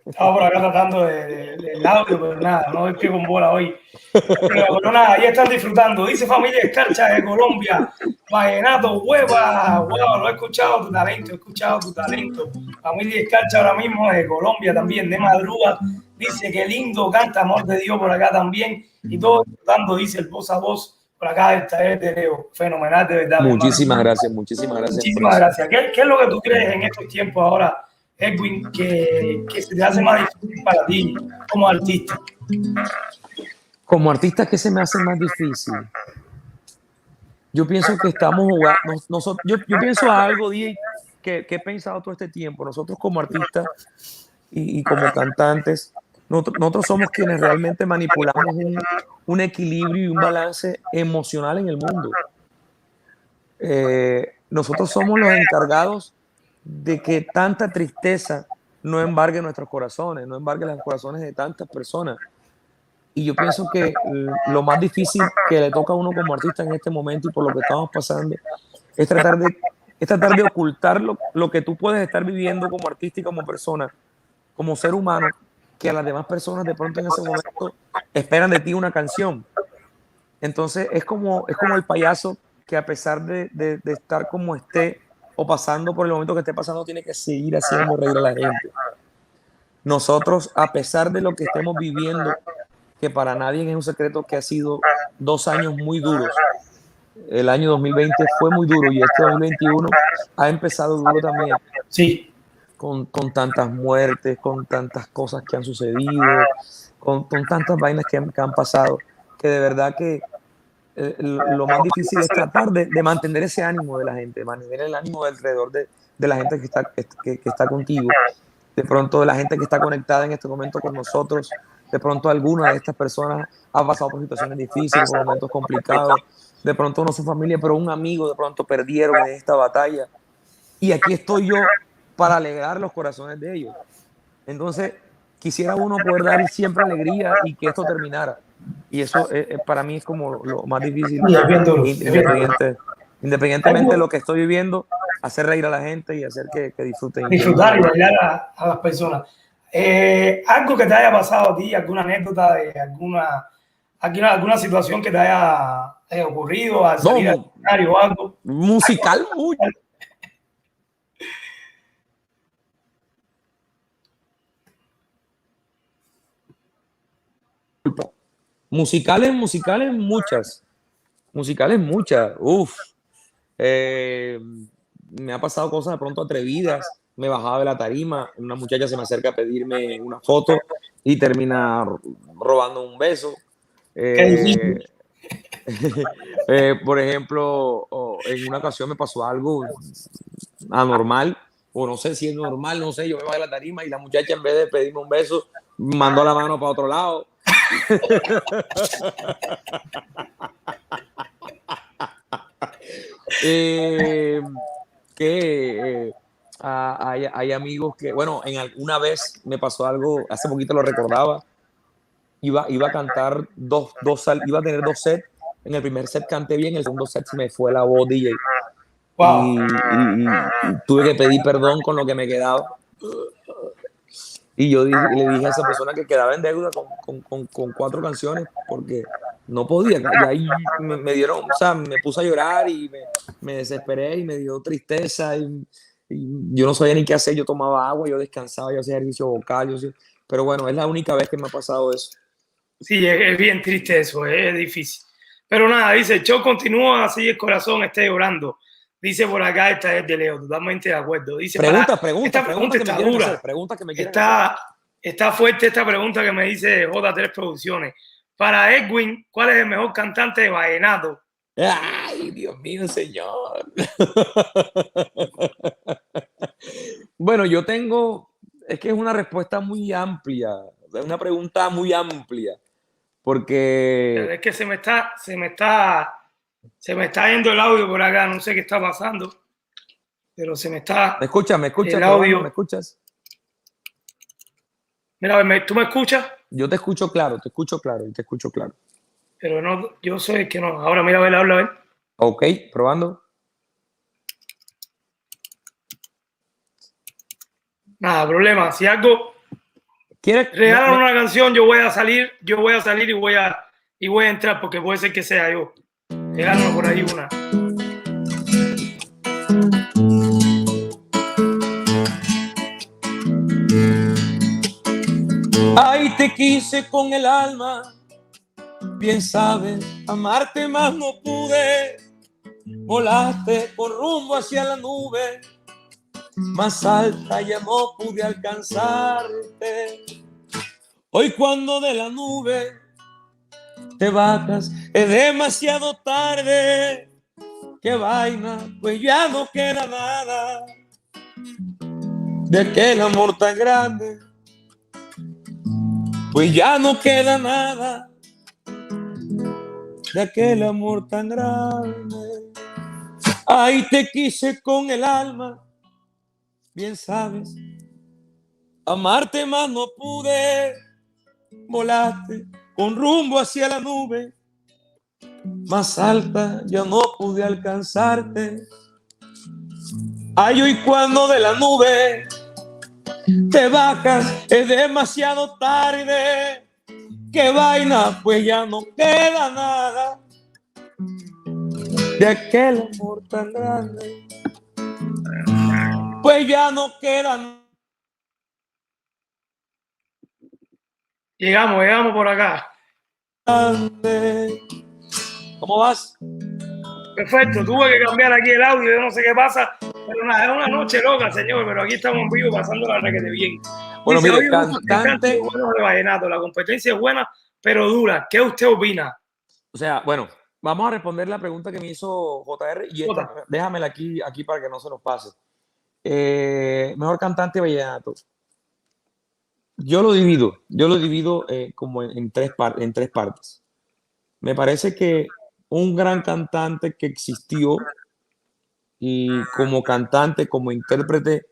Estaba por acá tratando del audio, pero nada, no doy pie con bola hoy. Pero nada, ahí están disfrutando. Dice Familia Escarcha de Colombia, Vallenato, hueva, lo he escuchado tu talento, he escuchado tu talento. Familia Escarcha ahora mismo de Colombia también, de madruga. Dice que lindo, canta Amor de Dios por acá también. Y todo disfrutando, dice el voz a voz por acá del taller de Leo. Fenomenal, de verdad. Muchísimas gracias, muchísimas gracias. Muchísimas gracias. ¿Qué es lo que tú crees en estos tiempos ahora, Edwin, que se te hace más difícil para ti como artista? Como artista, ¿qué se me hace más difícil? Yo pienso que estamos jugando. Yo pienso a algo, DJ, que he pensado todo este tiempo. Nosotros como artistas y como cantantes, nosotros somos quienes realmente manipulamos un equilibrio y un balance emocional en el mundo. Nosotros somos los encargados de que tanta tristeza no embargue nuestros corazones, no embargue los corazones de tantas personas. Y yo pienso que lo más difícil que le toca a uno como artista en este momento y por lo que estamos pasando es tratar de ocultar lo que tú puedes estar viviendo como artista y como persona, como ser humano, que a las demás personas de pronto en ese momento esperan de ti una canción. Entonces es como el payaso que a pesar de estar como esté o pasando por el momento que esté pasando, tiene que seguir haciendo reír a la gente. Nosotros, a pesar de lo que estemos viviendo, que para nadie es un secreto que ha sido 2 años muy duros. El año 2020 fue muy duro y este 2021 ha empezado duro también. Sí. Con tantas muertes, con tantas cosas que han sucedido, con tantas vainas que han pasado, que de verdad que lo más difícil es tratar de mantener ese ánimo de la gente, mantener el ánimo alrededor de la gente que está contigo. De pronto, de la gente que está conectada en este momento con nosotros, de pronto alguna de estas personas ha pasado por situaciones difíciles, por momentos complicados, de pronto no su familia, pero un amigo de pronto perdieron en esta batalla. Y aquí estoy yo para alegrar los corazones de ellos. Entonces, quisiera uno poder dar siempre alegría y que esto terminara. Y eso para mí es como lo más difícil, independientemente de lo que estoy viviendo, hacer reír a la gente y hacer que disfruten. Disfrutar y bailar a las personas. Algo que te haya pasado a ti, alguna anécdota de alguna situación que te haya ocurrido al salir al escenario o algo. Musical, mucho. Musicales muchas. Uf. Me ha pasado cosas de pronto atrevidas. Me bajaba de la tarima, una muchacha se me acerca a pedirme una foto y termina robando un beso. Por ejemplo, en una ocasión me pasó algo anormal, o no sé si es normal, no sé, yo me bajé de la tarima y la muchacha en vez de pedirme un beso, mandó la mano para otro lado. Eh, que hay amigos que, bueno, una vez me pasó algo, hace poquito lo recordaba, iba a cantar iba a tener dos sets. En el primer set canté bien, en el segundo set se me fue la voz, DJ. Wow. Y tuve que pedir perdón con lo que me quedaba. Y yo le dije a esa persona que quedaba en deuda con 4 canciones porque no podía. Y ahí me dieron, o sea, me puse a llorar y me desesperé y me dio tristeza. Y yo no sabía ni qué hacer. Yo tomaba agua, yo descansaba, yo hacía ejercicio vocal. Pero bueno, es la única vez que me ha pasado eso. Sí, es bien triste eso, es difícil. Pero nada, dice, el show continúa así, el corazón esté llorando. Dice por acá, esta es de Leo, totalmente de acuerdo. Dice, Pregunta pregunta que me está quieran dura. hacer. Preguntas que me quieran hacer. Está fuerte esta pregunta que me dice J3 Producciones. Para Edwin, ¿cuál es el mejor cantante de vallenato? Ay, Dios mío, señor. Bueno, es que es una respuesta muy amplia, es una pregunta muy amplia, porque... Es que se me está yendo el audio por acá, no sé qué está pasando, pero se me está Me escuchas, el probando, ¿me audio. escuchas? Mira, ¿tú me escuchas? Yo te escucho claro, te escucho claro, te escucho claro. Pero no, yo soy el que no. Ahora mira, a ver, habla, a ver. Ok, probando. Nada, problema. Si algo ¿Quieres? regalan una canción, yo voy a salir y voy a entrar porque puede ser que sea yo. Regalan por ahí una. Ay, te quise con el alma, bien sabes, amarte más no pude. Volaste con rumbo hacia la nube, más alta ya no pude alcanzarte. Hoy cuando de la nube te bajas es demasiado tarde. Qué vaina, pues ya no queda nada de aquel amor tan grande. Pues ya no queda nada de aquel amor tan grande. Ay, te quise con el alma, bien sabes, amarte más no pude. Volaste con rumbo hacia la nube, más alta ya no pude alcanzarte. Ay, hoy cuando de la nube te bajas es demasiado tarde. Qué vaina, pues ya no queda nada de aquel amor tan grande. Pues ya no queda nada. Llegamos por acá. ¿Cómo vas? Perfecto, tuve que cambiar aquí el audio, yo no sé qué pasa, pero nada, es una noche loca, señor, pero aquí estamos en vivo pasando la requete bien. Bueno, Dice, mire, oye, cantante bueno de vallenato, la competencia es buena, pero dura. ¿Qué usted opina? O sea, bueno, vamos a responder la pregunta que me hizo JR y esta, déjamela aquí para que no se nos pase. Mejor cantante vallenato. Yo lo divido como en tres partes. Me parece que un gran cantante que existió y como cantante, como intérprete,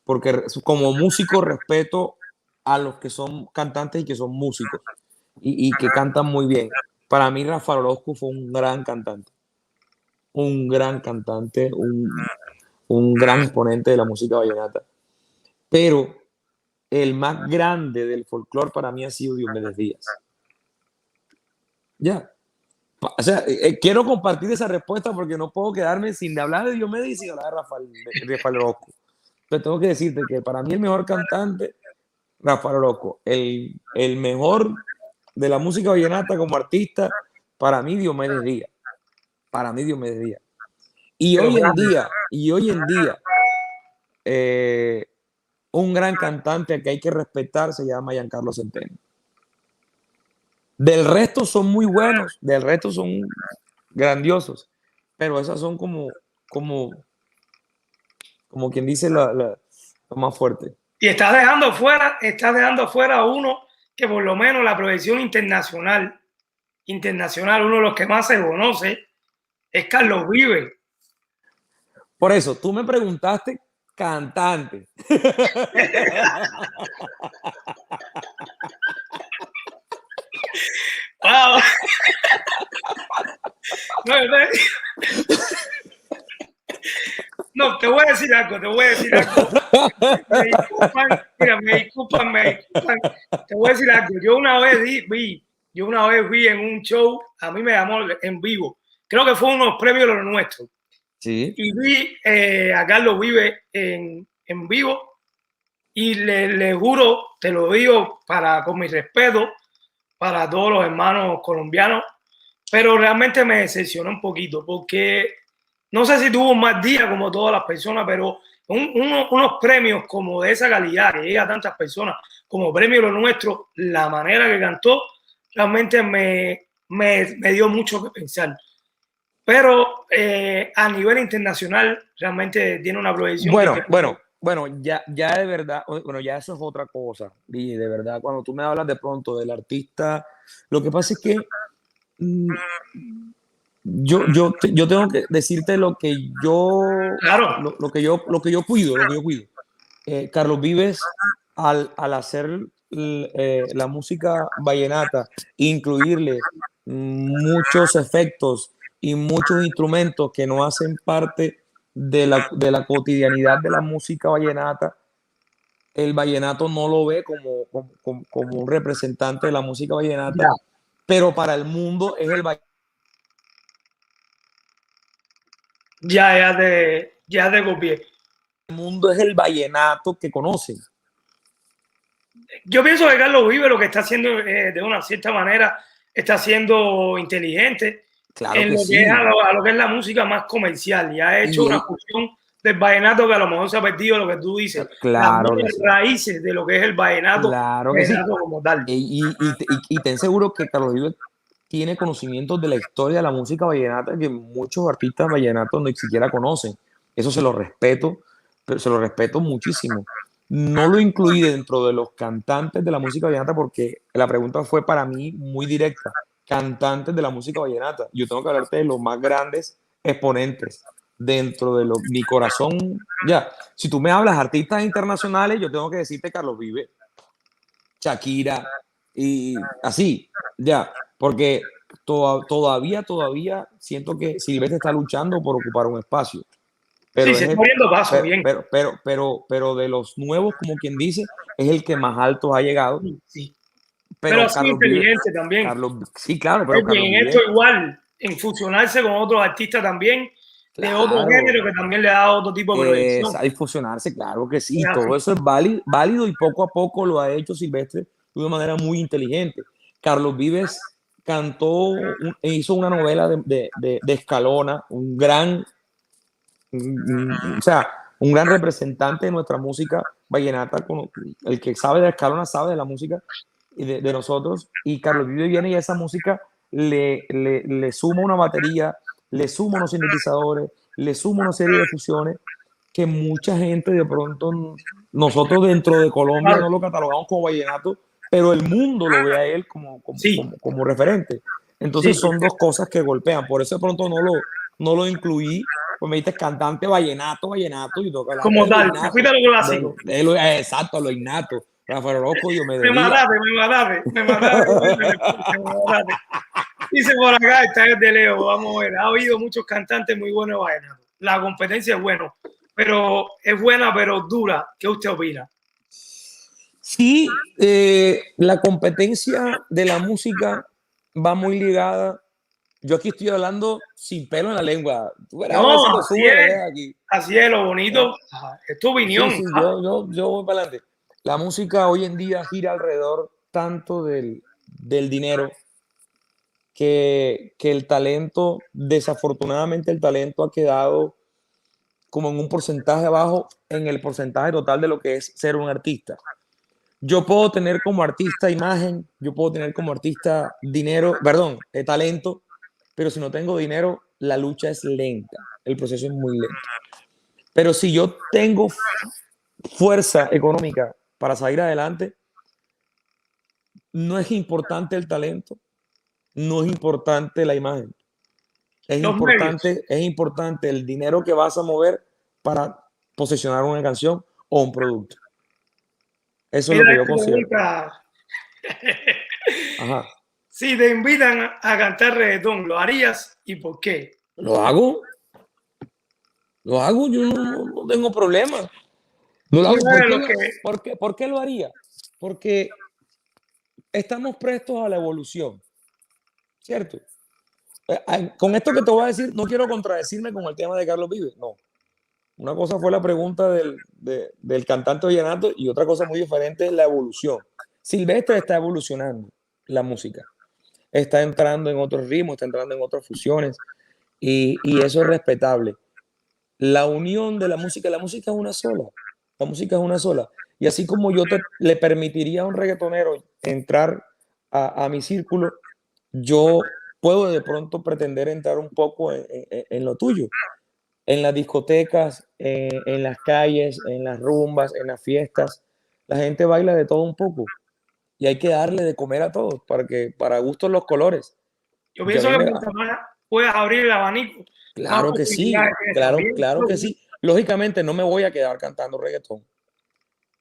porque como músico respeto a los que son cantantes y que son músicos y que cantan muy bien. Para mí Rafael Orozco fue un gran cantante, un gran cantante, un gran exponente de la música vallenata. Pero el más grande del folclore para mí ha sido Diomedes Díaz. Ya. O sea, quiero compartir esa respuesta porque no puedo quedarme sin hablar de Diomedes y sin hablar de Rafael Orozco. Pero tengo que decirte que para mí el mejor cantante, Rafael Orozco. El mejor de la música vallenata como artista, para mí Diomedes Díaz. Para mí Diomedes Díaz. Y hoy en día, un gran cantante que hay que respetar se llama Giancarlo Centeno. Del resto son muy buenos, del resto son grandiosos, pero esas son como quien dice lo más fuerte. Y estás dejando fuera a uno que por lo menos la proyección internacional, uno de los que más se conoce es Carlos Vives. Por eso, tú me preguntaste cantante. Wow. No, no, te voy a decir algo, te voy a decir algo. Me disculpan, mira, me disculpan. Te voy a decir algo. Yo una vez vi en un show, a mí me llamó en vivo, creo que fue unos premios de los nuestros. Sí. Y vi a Carlos Vives en vivo y le juro, te lo digo con mi respeto para todos los hermanos colombianos, pero realmente me decepcionó un poquito porque no sé si tuvo más días como todas las personas, pero unos premios como de esa calidad que llega a tantas personas como premio lo nuestro, la manera que cantó realmente me dio mucho que pensar. Pero a nivel internacional realmente tiene una proyección. Bueno, ya de verdad, bueno, ya eso es otra cosa. Y de verdad, cuando tú me hablas de pronto del artista, lo que pasa es que yo tengo que decirte lo que yo, Claro. lo que yo cuido. Carlos Vives, al hacer la música vallenata, incluirle muchos efectos y muchos instrumentos que no hacen parte de la cotidianidad de la música vallenata, el vallenato no lo ve como un representante de la música vallenata, Ya, pero para el mundo es el vallenato. ya te copié. El mundo es el vallenato que conocen. Yo pienso que Carlos Vive lo que está haciendo de una cierta manera está siendo inteligente Claro en que lo que es sí. a lo que es la música más comercial y ha hecho una Y fusión del vallenato que a lo mejor se ha perdido lo que tú dices, las claro que sí. raíces de lo que es el vallenato, Claro que sí. como tal. Y ten seguro que Carlos Vives tiene conocimientos de la historia de la música vallenata que muchos artistas vallenatos ni siquiera conocen. Eso se lo respeto, pero se lo respeto muchísimo. No lo incluí dentro de los cantantes de la música vallenata porque la pregunta fue para mí muy directa. Cantantes de la música vallenata. Yo tengo que hablarte de los más grandes exponentes dentro de mi corazón. Ya, si tú me hablas artistas internacionales, yo tengo que decirte Carlos Vives, Shakira y así, ya, porque todavía siento que Silvestre está luchando por ocupar un espacio, Sí, pero se es está el, abriendo paso, bien. pero de los nuevos, como quien dice, es el que más alto ha llegado, Sí. Pero ha pero sido inteligente también. Sí, claro, pero Es Carlos bien, en esto Vive, igual, en fusionarse con otros artistas también, de otro claro, género que también le da otro tipo de proyección. sabe fusionarse, claro que sí, Es así. todo eso es válido y poco a poco lo ha hecho Silvestre de una manera muy inteligente. Carlos Vives hizo una novela de Escalona, o sea, un gran representante de nuestra música vallenata, el que sabe de Escalona sabe de la música y de nosotros, y Carlos Vives viene y a esa música le suma una batería, le suma unos sintetizadores, le suma una serie de fusiones que mucha gente de pronto, nosotros dentro de Colombia Claro, no lo catalogamos como vallenato, pero el mundo lo ve a él sí, como referente. sí, Entonces sí. son dos cosas que golpean, por eso de pronto no lo incluí, pues me dijiste cantante vallenato, y tengo que hablarte Como de lo tal, te fuiste innato, a lo clásico. exacto, a lo innato. Rafael Orozco, Me Diomedes mataste, me mataste, me mataste. Me mataste. Dice por acá, está el de Leo, vamos a ver, ha habido muchos cantantes muy buenos de vallenato. La competencia es buena, pero dura. ¿Qué usted opina? Sí, la competencia de la música va muy ligada. Yo aquí estoy hablando sin pelo en la lengua. Tú verás a ver No, si lo subo, lo dejo aquí. así es lo ¿Ah? bonito. Es tu Sí, opinión. sí, yo voy para adelante. La música hoy en día gira alrededor tanto del dinero que el talento, desafortunadamente el talento ha quedado como en un porcentaje bajo en el porcentaje total de lo que es ser un artista. Yo puedo tener como artista imagen, yo puedo tener como artista dinero, perdón, talento, pero si no tengo dinero, la lucha es lenta, el proceso es muy lento. Pero si yo tengo fuerza económica para salir adelante, no es importante el talento, no es importante la imagen, Los medios. es importante el dinero que vas a mover para posicionar una canción o un producto. Eso es Mira, lo que yo considero. Ajá. Si te invitan a cantar reggaetón, ¿lo harías y por qué? ¿Lo hago? Lo hago, yo no tengo problema. No lo Tú hago. eres lo que ¿Por qué lo haría? Porque estamos prestos a la evolución, ¿cierto? Con esto que te voy a decir, no quiero contradecirme con el tema de Carlos Vives, no. Una cosa fue la pregunta del cantante vallenato y otra cosa muy diferente es la evolución. Silvestre está evolucionando la música, está entrando en otros ritmos, está entrando en otras fusiones y eso es respetable. La unión de la música es una sola, la música es una sola. Y así como le permitiría a un reggaetonero entrar a mi círculo, yo puedo de pronto pretender entrar un poco en lo tuyo, en las discotecas, en las calles, en las rumbas, en las fiestas. La gente baila de todo un poco y hay que darle de comer a todos para gustos los colores. yo Yo a pienso mí que me, mientras más puedas abrir el abanico, más claro que posibilidades sí, tienes también. claro que sí. Lógicamente no me voy a quedar cantando reggaetón,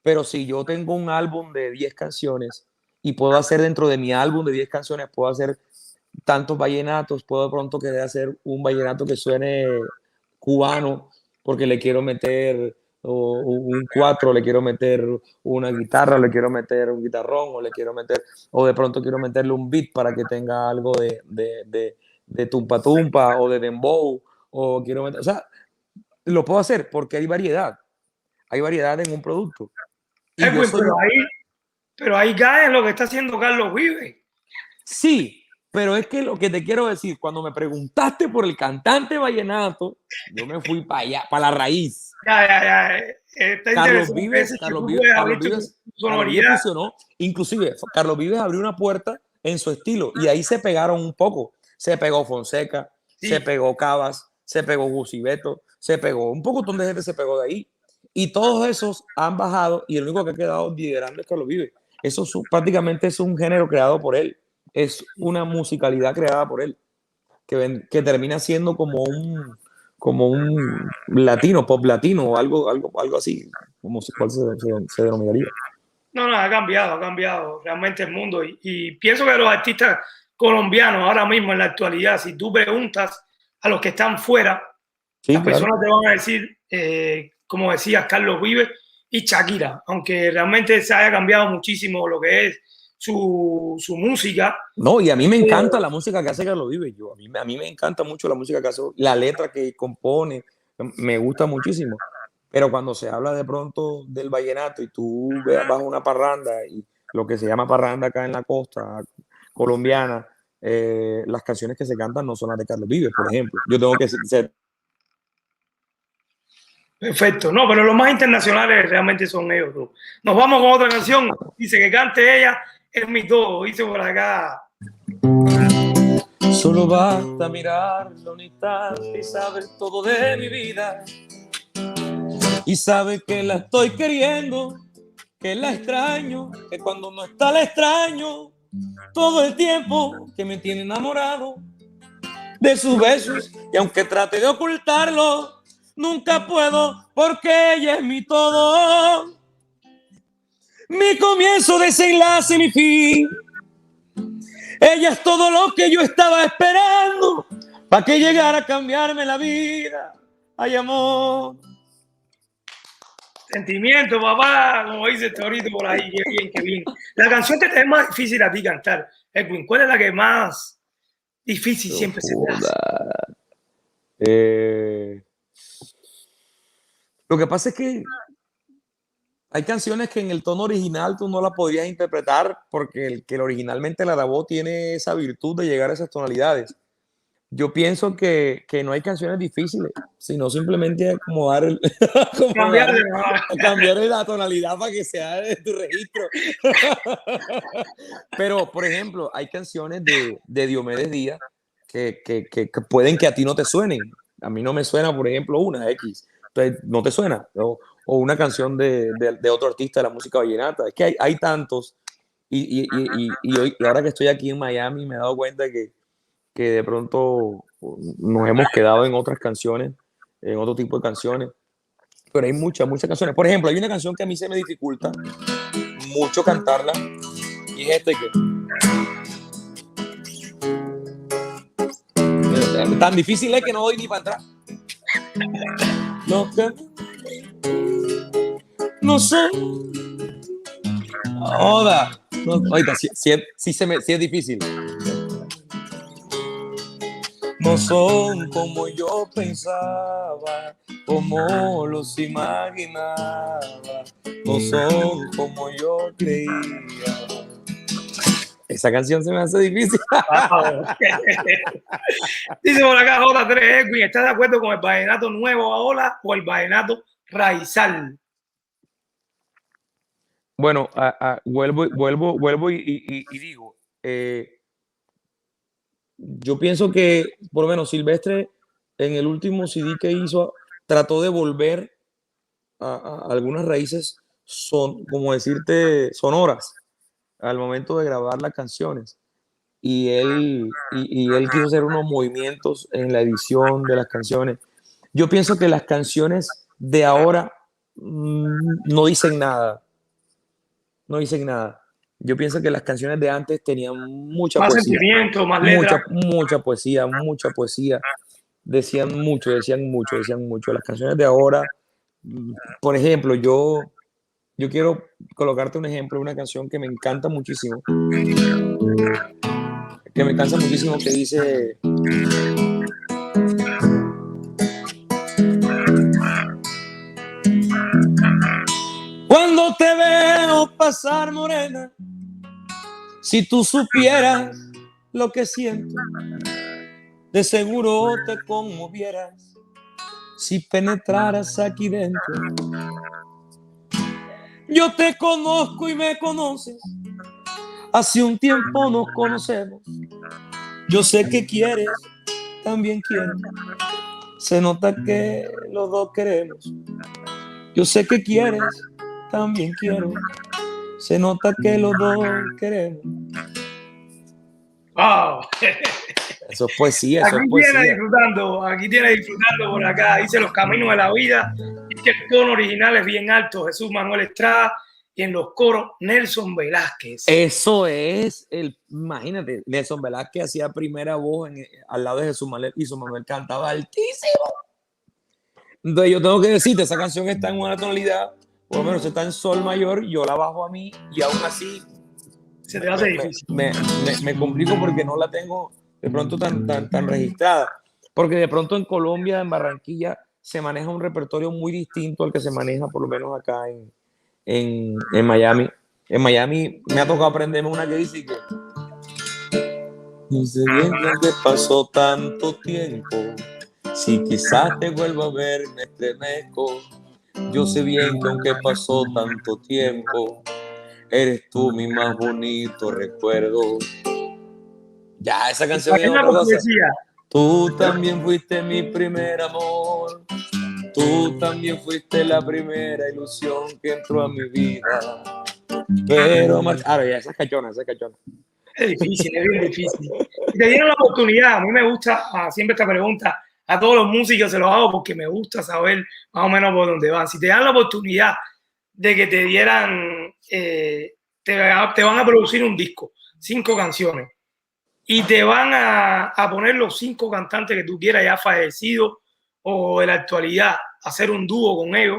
pero si yo tengo un álbum de 10 canciones y puedo hacer dentro de mi álbum de 10 canciones, puedo hacer tantos vallenatos, puedo de pronto querer hacer un vallenato que suene cubano, porque le quiero meter un cuatro, le quiero meter una guitarra, le quiero meter un guitarrón, o le quiero meter, o de pronto quiero meterle un beat para que tenga algo de tumpa tumpa o de dembow, o quiero meter, o sea, lo puedo hacer porque hay variedad en un producto. Y yo Edwin, soy, pero ahí cae en lo que está haciendo Carlos Vives. sí, pero es que lo que te quiero decir, cuando me preguntaste por el cantante vallenato, yo me fui para allá, para la raíz. Ya. Está interesante eso, que tú puedes abrir tu Carlos Vives sonoridad. fusionó, inclusive Carlos Vives abrió una puerta en su estilo y ahí se pegaron un poco. Se pegó Fonseca, se Sí, pegó Cabas, se pegó Gusibeto, se pegó un poco de gente se pegó de ahí. Y todos esos han bajado y el único que ha quedado liderando es Carlos Vives. Eso prácticamente es un género creado por él, es una musicalidad creada por él, que termina siendo como un latino, pop latino o algo así, como cuál se denominaría. no, ha cambiado realmente el mundo. Y pienso que los artistas colombianos ahora mismo en la actualidad, si tú preguntas a los que están fuera, Sí, las claro. personas te van a decir, como decías, Carlos Vives y Shakira, aunque realmente se haya cambiado muchísimo lo que es su música. No, y a mí me encanta la música que hace Carlos Vives. A mí me encanta mucho la música que hace, la letra que compone, me gusta muchísimo. Pero cuando se habla de pronto del vallenato y tú vas a una parranda y lo que se llama parranda acá en la costa colombiana, las canciones que se cantan no son las de Carlos Vives, por ejemplo. Yo tengo que ser. Perfecto, no, pero los más internacionales realmente son ellos dos. Nos vamos con otra canción. Dice que cante ella, es mi todo. Dice por acá. Solo basta mirarlo un instante y saber todo de mi vida. Y sabe que la estoy queriendo, que la extraño, que cuando no está la extraño. Todo el tiempo que me tiene enamorado de sus besos y aunque trate de ocultarlo, nunca puedo porque ella es mi todo. Mi comienzo, desenlace, mi fin. Ella es todo lo que yo estaba esperando para que llegara a cambiarme la vida. Ay, amor. Sentimiento, papá, como dice el torito por ahí. Qué bien, qué bien. La canción que te es más difícil a ti cantar, Edwin, ¿cuál es la que más difícil siempre se te hace? Lo que pasa es que hay canciones que en el tono original tú no la podrías interpretar porque el que originalmente la grabó tiene esa virtud de llegar a esas tonalidades. Yo pienso que no hay canciones difíciles, sino simplemente acomodar, Cambiar de cambiar la tonalidad para que sea de tu registro. Pero, por ejemplo, hay canciones de Diomedes Díaz que pueden que a ti no te suenen. A mí no me suena, por ejemplo, una X. Entonces, no te suena. O una canción de otro artista de la música vallenata. Es que hay tantos. Y ahora que estoy aquí en Miami me he dado cuenta que de pronto nos hemos quedado en otras canciones, en otro tipo de canciones. pero hay muchas canciones. Por ejemplo, hay una canción que a mí se me dificulta mucho cantarla y es este que tan difícil es que no doy ni para atrás. No sé. Joda. No, oiga, si es difícil. No son como yo pensaba, como los imaginaba. No son como yo creía. Esa canción se me hace difícil. Wow. Dice por acá J3 Edwin, ¿estás de acuerdo con el vallenato nuevo ahora o el vallenato raizal? Bueno, vuelvo y digo, yo pienso que por lo menos Silvestre en el último CD que hizo trató de volver a algunas raíces como decirte, sonoras al momento de grabar las canciones. Y él quiso hacer unos movimientos en la edición de las canciones. Yo pienso que las canciones de ahora no dicen nada. No dicen nada. Yo pienso que las canciones de antes tenían mucha Más poesía. sentimiento, más letra. Mucha poesía. Decían mucho. Las canciones de ahora, por ejemplo, yo quiero colocarte un ejemplo de una canción que me encanta muchísimo. Que dice: cuando te veo pasar, morena, si tú supieras lo que siento, de seguro te conmovieras si penetraras aquí dentro. Yo te conozco y me conoces, hace un tiempo nos conocemos. Yo sé que quieres, también quiero. Se nota que los dos queremos. Yo sé que quieres, también quiero. Se nota que los dos queremos. Wow. Eso es poesía, eso aquí es poesía. Aquí tiene disfrutando por acá. Dice Los Caminos de la Vida. Dice que el tono original es bien alto. Jesús Manuel Estrada. Y en los coros, Nelson Velázquez. Eso es, imagínate, Nelson Velázquez hacía primera voz al lado de Jesús Manuel y Jesús Manuel cantaba altísimo. Entonces yo tengo que decirte, esa canción está en una tonalidad, por lo menos está en sol mayor, yo la bajo a mí y aún así se te hace difícil. Me complico porque no la tengo de pronto tan registrada. Porque de pronto en Colombia, en Barranquilla, se maneja un repertorio muy distinto al que se maneja por lo menos acá en Miami. En Miami me ha tocado aprenderme una que dice que no sé bien que pasó tanto tiempo, si quizás te vuelvo a ver me estremezco. Yo sé bien que aunque pasó tanto tiempo, eres tú mi más bonito recuerdo. Ya, esa canción es otra cosa. Tú también fuiste mi primer amor. Tú también fuiste la primera ilusión que entró a mi vida. Pero, ahora ya, esa es cachona. Es difícil, es bien difícil. Si te dieron la oportunidad, a mí me gusta siempre esta pregunta, a todos los músicos se los hago porque me gusta saber más o menos por dónde van. Si te dan la oportunidad de que te dieran, te van a producir un disco, 5 canciones, y te van a poner los 5 cantantes que tú quieras ya fallecidos o de la actualidad, hacer un dúo con ellos,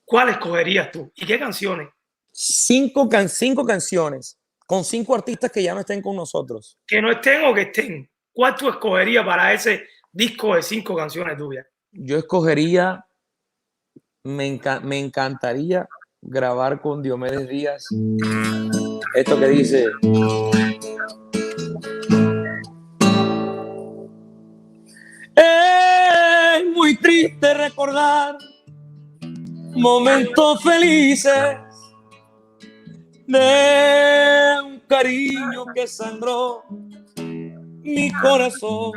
¿cuál escogerías tú? ¿Y qué canciones? 5 canciones con 5 artistas que ya no estén con nosotros. Que no estén o que estén. ¿Cuál tú escogerías para ese disco de 5 canciones tuyas? Yo escogería, me encantaría grabar con Diomedes Díaz esto que dice: es muy triste recordar momentos felices de un cariño que sangró mi corazón.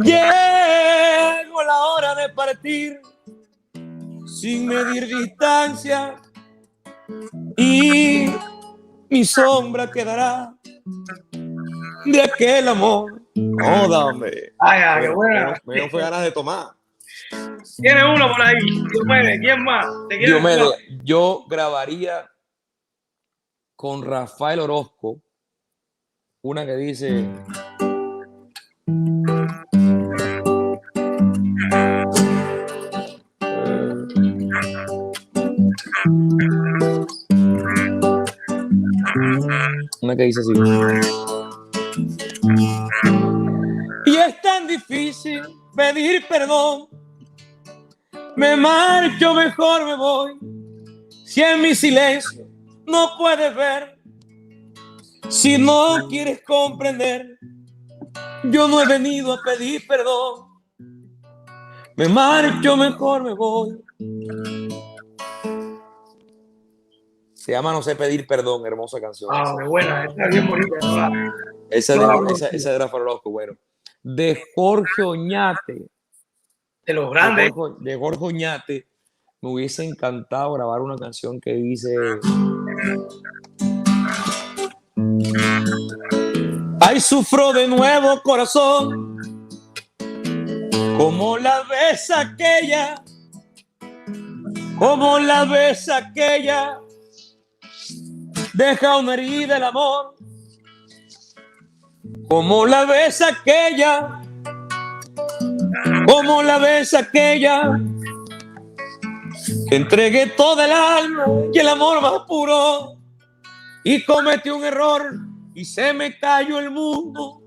Llegó la hora de partir sin medir distancia y mi sombra quedará de aquel amor. No, hombre. Ay, qué buena. Me fue ganas de tomar. Tiene uno por ahí. Diomedes, ¿quién más? Diomedes, yo grabaría con Rafael Orozco una que dice... Una que dice así. Y es tan difícil pedir perdón. Me marcho, mejor me voy. Si en mi silencio no puedes ver, si no quieres comprender, yo no he venido a pedir perdón. Me marcho, mejor me voy. Se llama No sé pedir perdón, hermosa canción. Ah, qué buena, está bien bonita. Esa de Rafael Orozco, bueno. De Jorge Oñate. De los grandes. De Jorge Oñate, me hubiese encantado grabar una canción que dice: ay, sufro de nuevo, corazón, como la vez aquella, como la vez aquella, deja una herida el amor, como la vez aquella, como la vez aquella, que entregué toda el alma y el amor más puro, y cometí un error y se me cayó el mundo.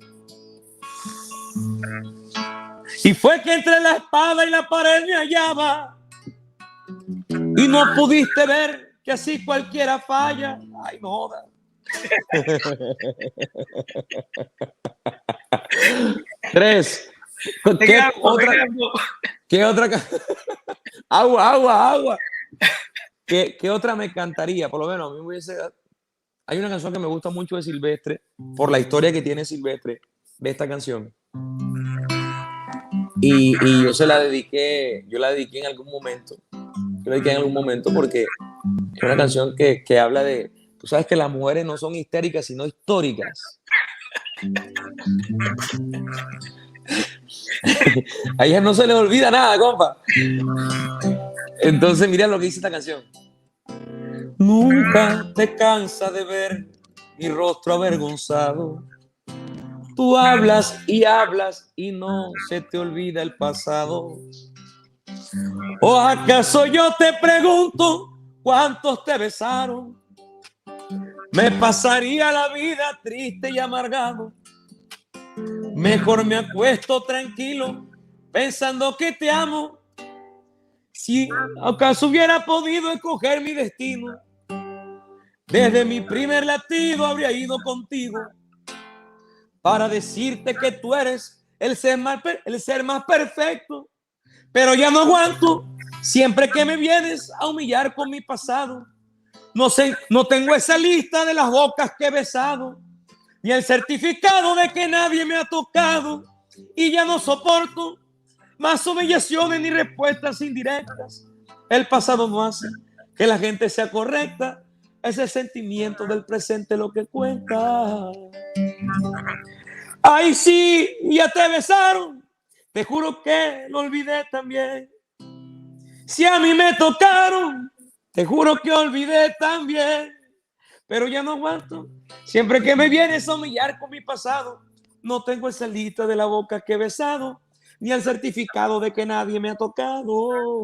Y fue que entre la espada y la pared me hallaba, y no pudiste ver que así cualquiera falla. Ay, no joda. Tres. ¿Qué otra? Agua. ¿Qué otra me cantaría? Por lo menos a mí me hubiese... Hay una canción que me gusta mucho de Silvestre, por la historia que tiene Silvestre de esta canción. Y yo la dediqué en algún momento. Porque es una canción que habla de... Tú sabes que las mujeres no son histéricas, sino históricas. A ellas no se les olvida nada, compa. Entonces, mira lo que dice esta canción. Nunca te cansa de ver mi rostro avergonzado. Tú hablas y no se te olvida el pasado. ¿O acaso yo te pregunto cuántos te besaron? Me pasaría la vida triste y amargado. Mejor me acuesto tranquilo pensando que te amo. Si acaso hubiera podido escoger mi destino, desde mi primer latido habría ido contigo para decirte que tú eres el ser más perfecto. Pero ya no aguanto siempre que me vienes a humillar con mi pasado. No tengo esa lista de las bocas que he besado, ni el certificado de que nadie me ha tocado. Y ya no soporto más humillaciones ni respuestas indirectas. El pasado no hace que la gente sea correcta. Ese sentimiento del presente lo que cuenta. Ay, sí, ya te besaron. Te juro que lo olvidé también. Si a mí me tocaron, te juro que olvidé también. Pero ya no aguanto siempre que me vienes a humillar con mi pasado. No tengo esa lista de la boca que he besado, ni el certificado de que nadie me ha tocado.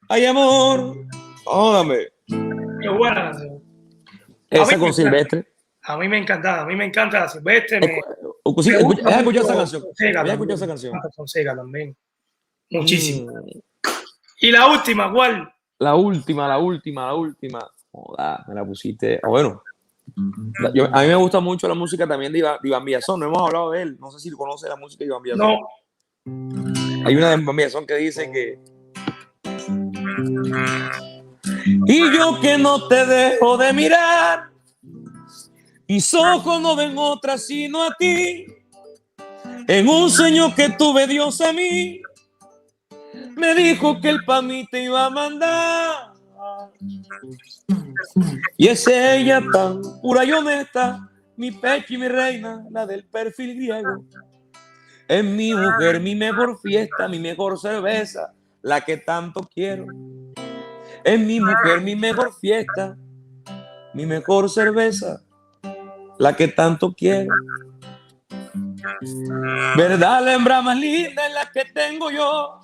Ay, amor, jódame. Qué buena canción. Esa con Silvestre. A mí me encanta Silvestre. ¿Has escuchado esa canción? ¿Has escuchado esa canción? Fonseca también. Muchísimo. ¿Y la última, cuál? La última. Joda, me la pusiste. Bueno, a mí me gusta mucho la música también de Iván Villazón. No hemos hablado de él. No sé si conoce la música de Iván Villazón. No. Hay una de Iván Villazón que dice que... Y yo que no te dejo de mirar, mis ojos no ven otra sino a ti. En un sueño que tuve Dios a mí, me dijo que él pa' mí te iba a mandar. Y es ella tan pura y honesta, mi pecho y mi reina, la del perfil griego. Es mi mujer, mi mejor fiesta, mi mejor cerveza, la que tanto quiero. Es mi mujer, mi mejor fiesta, mi mejor cerveza, la que tanto quiero. ¿Verdad? La hembra más linda es la que tengo yo.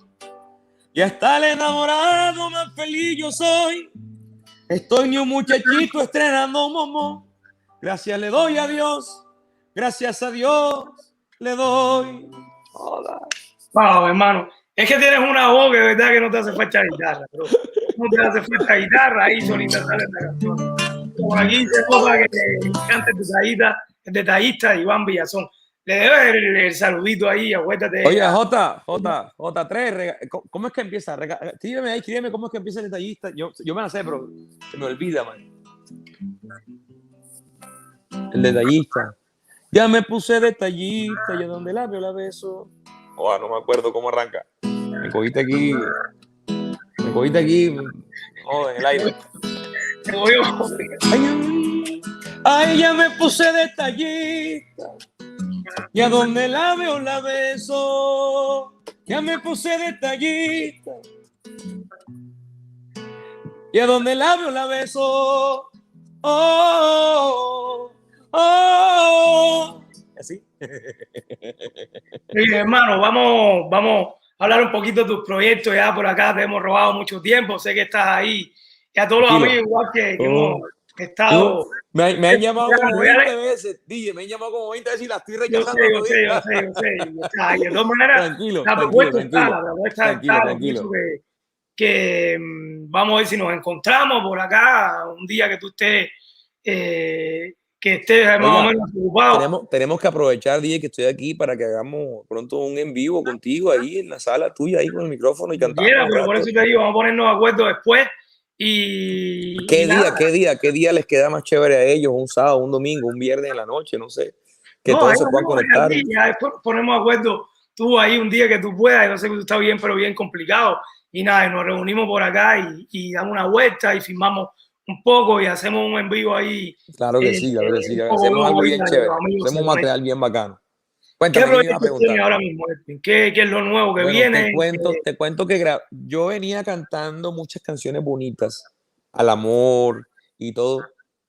Y hasta el enamorado más feliz yo soy. Estoy ni un muchachito estrenando momo. Gracias le doy a Dios. Gracias a Dios le doy. Hola. Wow, hermano. Es que tienes una voz que de verdad que no te hace falta guitarra, bro. No te hace falta guitarra, ahí solita sale la canción. Como aquí se nota que canta el detallista Iván Villazón. Le debes el saludito ahí, acuérdate. Oye, J3, ¿cómo es que empieza? Escríbeme ahí, escríbeme cómo es que empieza el detallista. Yo me la sé, pero se me olvida, man. El detallista. Ya me puse detallista, y a donde la veo la beso. Oh, no me acuerdo cómo arranca. Me cogiste aquí, oh, en el aire. Ay, ya me puse detallista, y a donde la veo la beso. Ya me puse detallista, y a donde la veo la beso. Oh, oh, oh. ¿Así? Sí, hermano, vamos a hablar un poquito de tus proyectos. Ya por acá te hemos robado mucho tiempo. Sé que estás ahí. Y a todos los Tranquilo. amigos, igual que hemos estado. Me han llamado como 20 veces, DJ, me han llamado como 20 veces y la estoy rechazando. Yo sé. Y de todas maneras, Tranquilo, la propuesta está, tranquilo. que vamos a ver si nos encontramos por acá un día que tú estés, que estés más o menos ocupado. Tenemos que aprovechar, DJ, que estoy aquí para que hagamos pronto un en vivo contigo ahí en la sala tuya, ahí con el micrófono y cantamos. Pero por eso te digo, vamos a ponernos de acuerdo después. ¿Qué día les queda más chévere a ellos? ¿Un sábado, un domingo, un viernes en la noche? No sé. Que todos se puedan conectar. Ya después ponemos de acuerdo tú ahí un día que tú puedas. Yo sé que tú estás bien, pero bien complicado. Y nada, nos reunimos por acá y damos una vuelta y filmamos un poco y hacemos un en vivo ahí. Claro que sí. Hacemos algo bien chévere. Hacemos un material bien bacano. Cuéntame, ¿qué proyectos tienes ahora mismo? ¿Qué es lo nuevo que viene? Te cuento que yo venía cantando muchas canciones bonitas al amor y todo,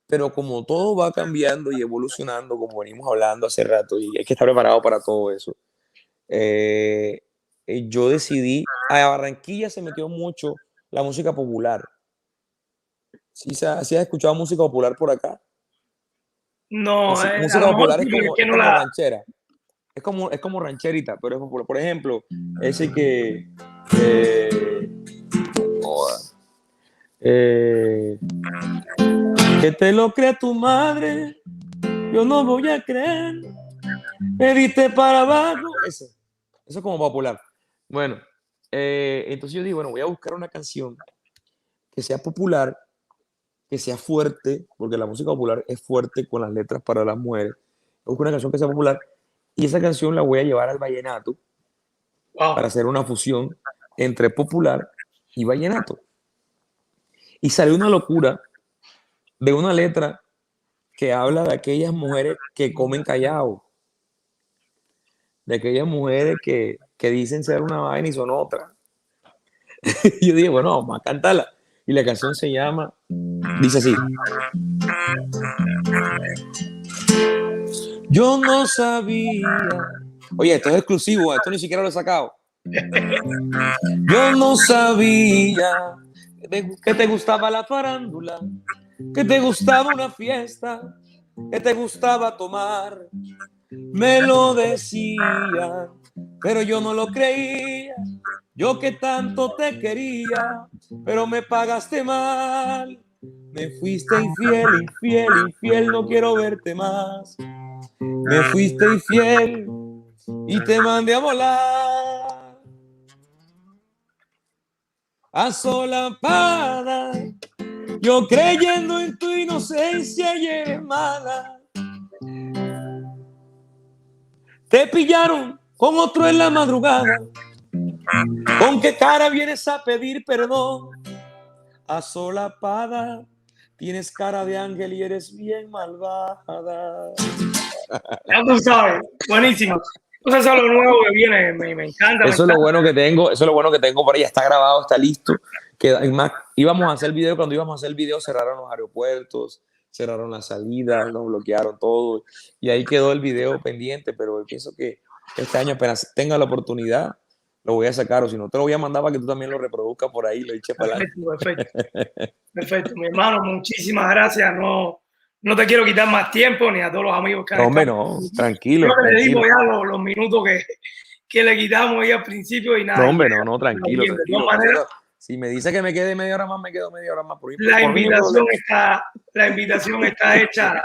pero como todo va cambiando y evolucionando, como venimos hablando hace rato, y hay que estar preparado para todo eso, yo decidí, a Barranquilla se metió mucho la música popular. ¿Sí has escuchado música popular por acá? No, música popular es como ranchera. Es como rancherita, pero por ejemplo, ese que que te lo crea tu madre, yo no voy a creer, me diste para abajo. Eso es como popular. Bueno, entonces yo digo, bueno, voy a buscar una canción que sea popular, que sea fuerte, porque la música popular es fuerte con las letras para las mujeres. Busco una canción que sea popular y esa canción la voy a llevar al vallenato para hacer una fusión entre popular y vallenato. Y salió una locura de una letra que habla de aquellas mujeres que comen callado, de aquellas mujeres que dicen ser una vaina y son otra. Y yo dije, bueno, vamos a cantarla. Y la canción se llama, dice así. Yo no sabía. Oye, esto es exclusivo, esto ni siquiera lo he sacado. Yo no sabía que te gustaba la farándula, que te gustaba una fiesta, que te gustaba tomar. Me lo decía, pero yo no lo creía. Yo que tanto te quería, pero me pagaste mal. Me fuiste infiel, no quiero verte más. Me fuiste infiel y te mandé a volar. Asolapada, yo creyendo en tu inocencia y eres mala. Te pillaron con otro en la madrugada. ¿Con qué cara vienes a pedir perdón? Asolapada, tienes cara de ángel y eres bien malvada. Ya tú sabes, buenísimo. Entonces eso es lo nuevo que viene, me encanta. Eso es lo bueno que tengo, eso es lo bueno que tengo por ahí, ya está grabado, está listo. Que más, íbamos a hacer el video, cuando íbamos a hacer el video cerraron los aeropuertos, cerraron las salidas, nos bloquearon todo y ahí quedó el video pendiente, pero pienso que este año apenas tenga la oportunidad lo voy a sacar, o si no te lo voy a mandar para que tú también lo reproduzcas por ahí, lo eches para adelante. Perfecto, mi hermano, muchísimas gracias. No te quiero quitar más tiempo ni a todos los amigos que han hombre, no, tranquilo. Creo que le tranquilo. dimos ya los minutos que le quitamos ahí al principio y nada. No, hombre, no, tranquilo, bien, tranquilo. De todas maneras, si me dice que me quede media hora más, me quedo media hora más. La invitación está hecha.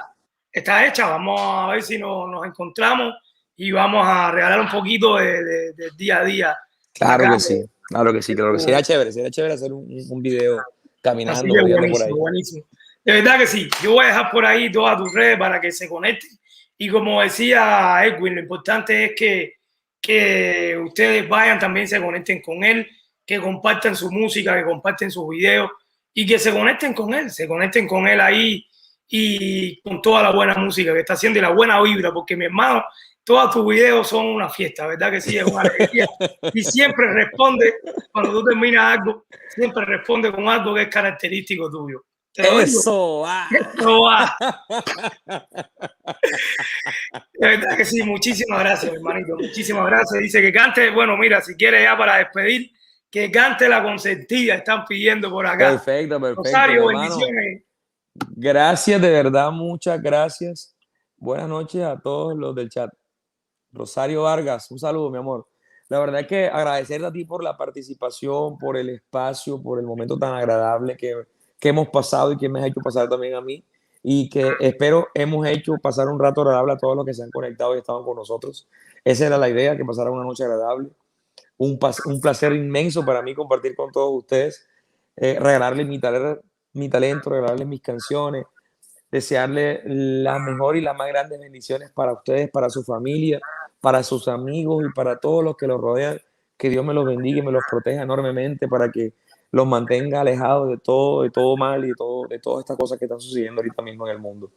Está hecha. Vamos a ver si nos encontramos y vamos a regalar un poquito de día a día. Claro que sí, claro que sí, claro que sí. Sería chévere hacer un video caminando, buenísimo, por ahí. Buenísimo. De verdad que sí. Yo voy a dejar por ahí todas tus redes para que se conecten. Y como decía Edwin, lo importante es que ustedes vayan, también se conecten con él, que compartan su música, que comparten sus videos y que se conecten con él ahí y con toda la buena música que está haciendo y la buena vibra, porque mi hermano, todos tus videos son una fiesta, ¿verdad que sí? Es una alegría. Y siempre responde, cuando tú terminas algo, siempre responde con algo que es característico tuyo. Eso va. Eso va. De verdad que sí, muchísimas gracias, hermanito, muchísimas gracias. Dice que cante, bueno, mira, si quieres ya para despedir, que cante La Consentida, están pidiendo por acá. Perfecto. Rosario, bendiciones. Gracias, de verdad, muchas gracias. Buenas noches a todos los del chat. Rosario Vargas, un saludo, mi amor. La verdad es que agradecerte a ti por la participación, por el espacio, por el momento tan agradable que hemos pasado y que me has hecho pasar también a mí. Y que espero hemos hecho pasar un rato agradable a todos los que se han conectado y estaban con nosotros. Esa era la idea, que pasara una noche agradable. Un placer inmenso para mí compartir con todos ustedes, regalarles mi talento, regalarles mis canciones, desearle la mejor y las más grandes bendiciones para ustedes, para su familia, para sus amigos y para todos los que los rodean. Que Dios me los bendiga y me los proteja enormemente para que los mantenga alejados de todo mal y de todas estas cosas que están sucediendo ahorita mismo en el mundo.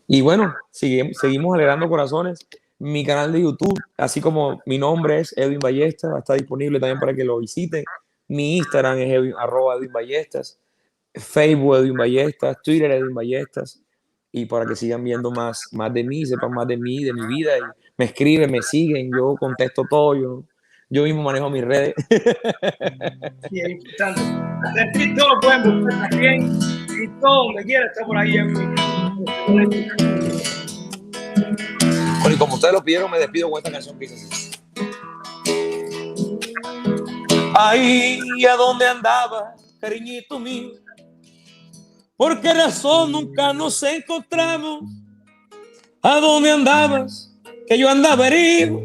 Y bueno, seguimos alegrando corazones. Mi canal de YouTube, así como mi nombre es Edwin Ballestas, está disponible también para que lo visiten. Mi Instagram es @Edwin Ballestas, Facebook Edwin Ballestas, Twitter Edwin Ballestas, y para que sigan viendo más de mí, sepan más de mí, de mi vida, y me escriben, me siguen, yo contesto todo, yo mismo manejo mis redes. Sí, es importante. En todo lo pueden buscar también, y todo donde quiera está por ahí. Bueno, y como ustedes lo pidieron, me despido con esta canción que dice así. Ay, ¿a dónde andaba, cariñito mío? ¿Por qué razón nunca nos encontramos? ¿A dónde andabas? Que yo andaba herido,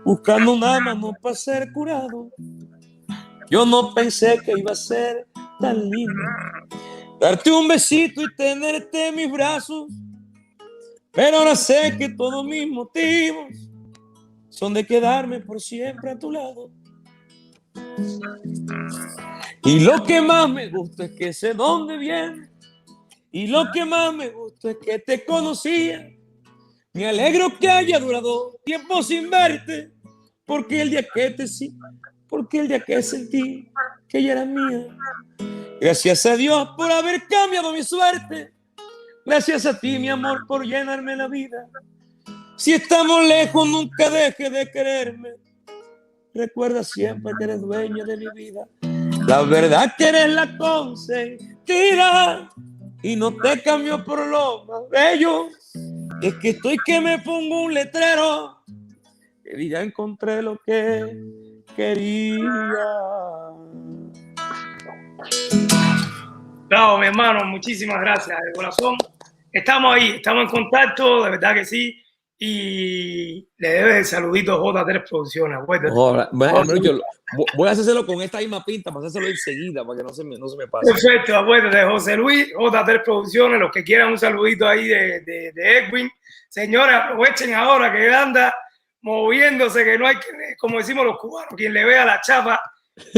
buscando una mano para ser curado. Yo no pensé que iba a ser tan lindo darte un besito y tenerte en mis brazos, pero ahora sé que todos mis motivos son de quedarme por siempre a tu lado. Y lo que más me gusta es que sé dónde vienes, y lo que más me gusta es que te conocía. Me alegro que haya durado tiempo sin verte, porque el día que sentí que ella era mía. Gracias a Dios por haber cambiado mi suerte. Gracias a ti, mi amor, por llenarme la vida. Si estamos lejos, nunca dejes de quererme. Recuerda siempre que eres dueña de mi vida. La verdad que eres la consentida y no te cambio por lo más bello. Es que estoy que me pongo un letrero que ya encontré lo que quería. Bravo, mi hermano, muchísimas gracias de corazón. Estamos ahí, estamos en contacto, de verdad que sí. Y le debes el saludito a J3 Producciones. Voy a hacérselo con esta misma pinta, para hacérselo enseguida, para que no se me pase. Perfecto, acuérdate, José Luis, J3 Producciones, los que quieran un saludito ahí de Edwin. Señores, aprovechen ahora que él anda moviéndose, que no hay que, como decimos los cubanos, quien le vea la chapa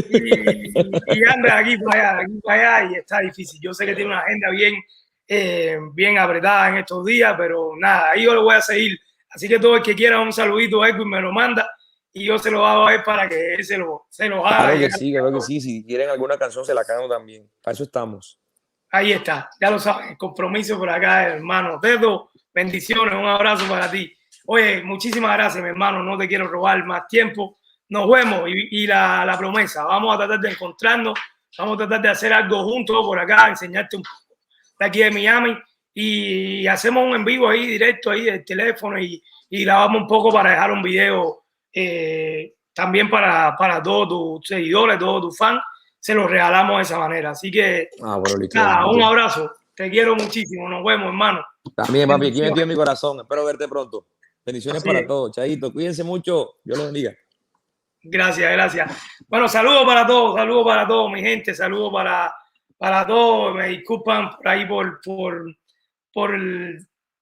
y anda aquí para allá, y está difícil. Yo sé que tiene una agenda bien apretada en estos días, pero nada, ahí yo lo voy a seguir Así que todo el que quiera un saludito a Edwin me lo manda y yo se lo hago a él para que él se lo haga. Claro que sí. Si quieren alguna canción, se la canto también. Para eso estamos. Ahí está, ya lo saben, el compromiso por acá, hermano. Dedo, bendiciones, un abrazo para ti. Oye, muchísimas gracias, mi hermano. No te quiero robar más tiempo. Nos vemos y la promesa. Vamos a tratar de encontrarnos. Vamos a tratar de hacer algo juntos por acá, enseñarte un poco de aquí de Miami. Y hacemos un en vivo ahí, directo ahí del teléfono y grabamos un poco para dejar un video también para todos tus seguidores, todos tus fans. Se los regalamos de esa manera. Así que, nada, un abrazo. Te quiero muchísimo. Nos vemos, hermano. También, papi, aquí metido en mi corazón. Espero verte pronto. Bendiciones para todos. Chaito, cuídense mucho. Dios los bendiga. Gracias. Bueno, saludos para todos, mi gente. Saludos para todos. Me disculpan por ahí por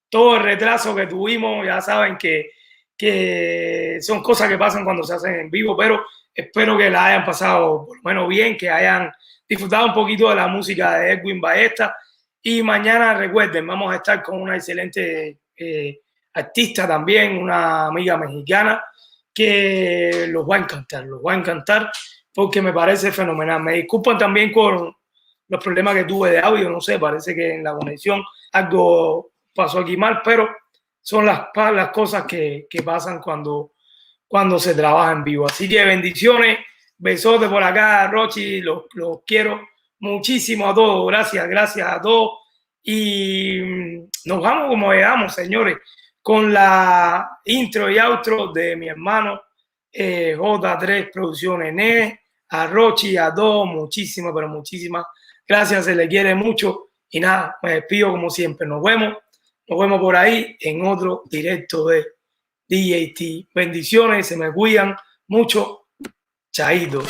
todo el retraso que tuvimos. Ya saben que son cosas que pasan cuando se hacen en vivo, pero espero que la hayan pasado por lo menos bien, que hayan disfrutado un poquito de la música de Edwin Ballesta. Y mañana recuerden, vamos a estar con una excelente artista también, una amiga mexicana que los va a encantar porque me parece fenomenal. Me disculpan también con los problemas que tuve de audio, no sé, parece que en la conexión algo pasó aquí mal, pero son las cosas que pasan cuando se trabaja en vivo. Así que bendiciones, besotes por acá, Rochi, los quiero muchísimo a todos, gracias a todos. Y nos vamos como llegamos, señores, con la intro y outro de mi hermano J3 Producciones, a Rochi, a todos, muchísimas gracias, se le quiere mucho. Y nada, me despido como siempre, nos vemos por ahí en otro directo de DJT. Bendiciones, se me cuidan mucho. Chaito.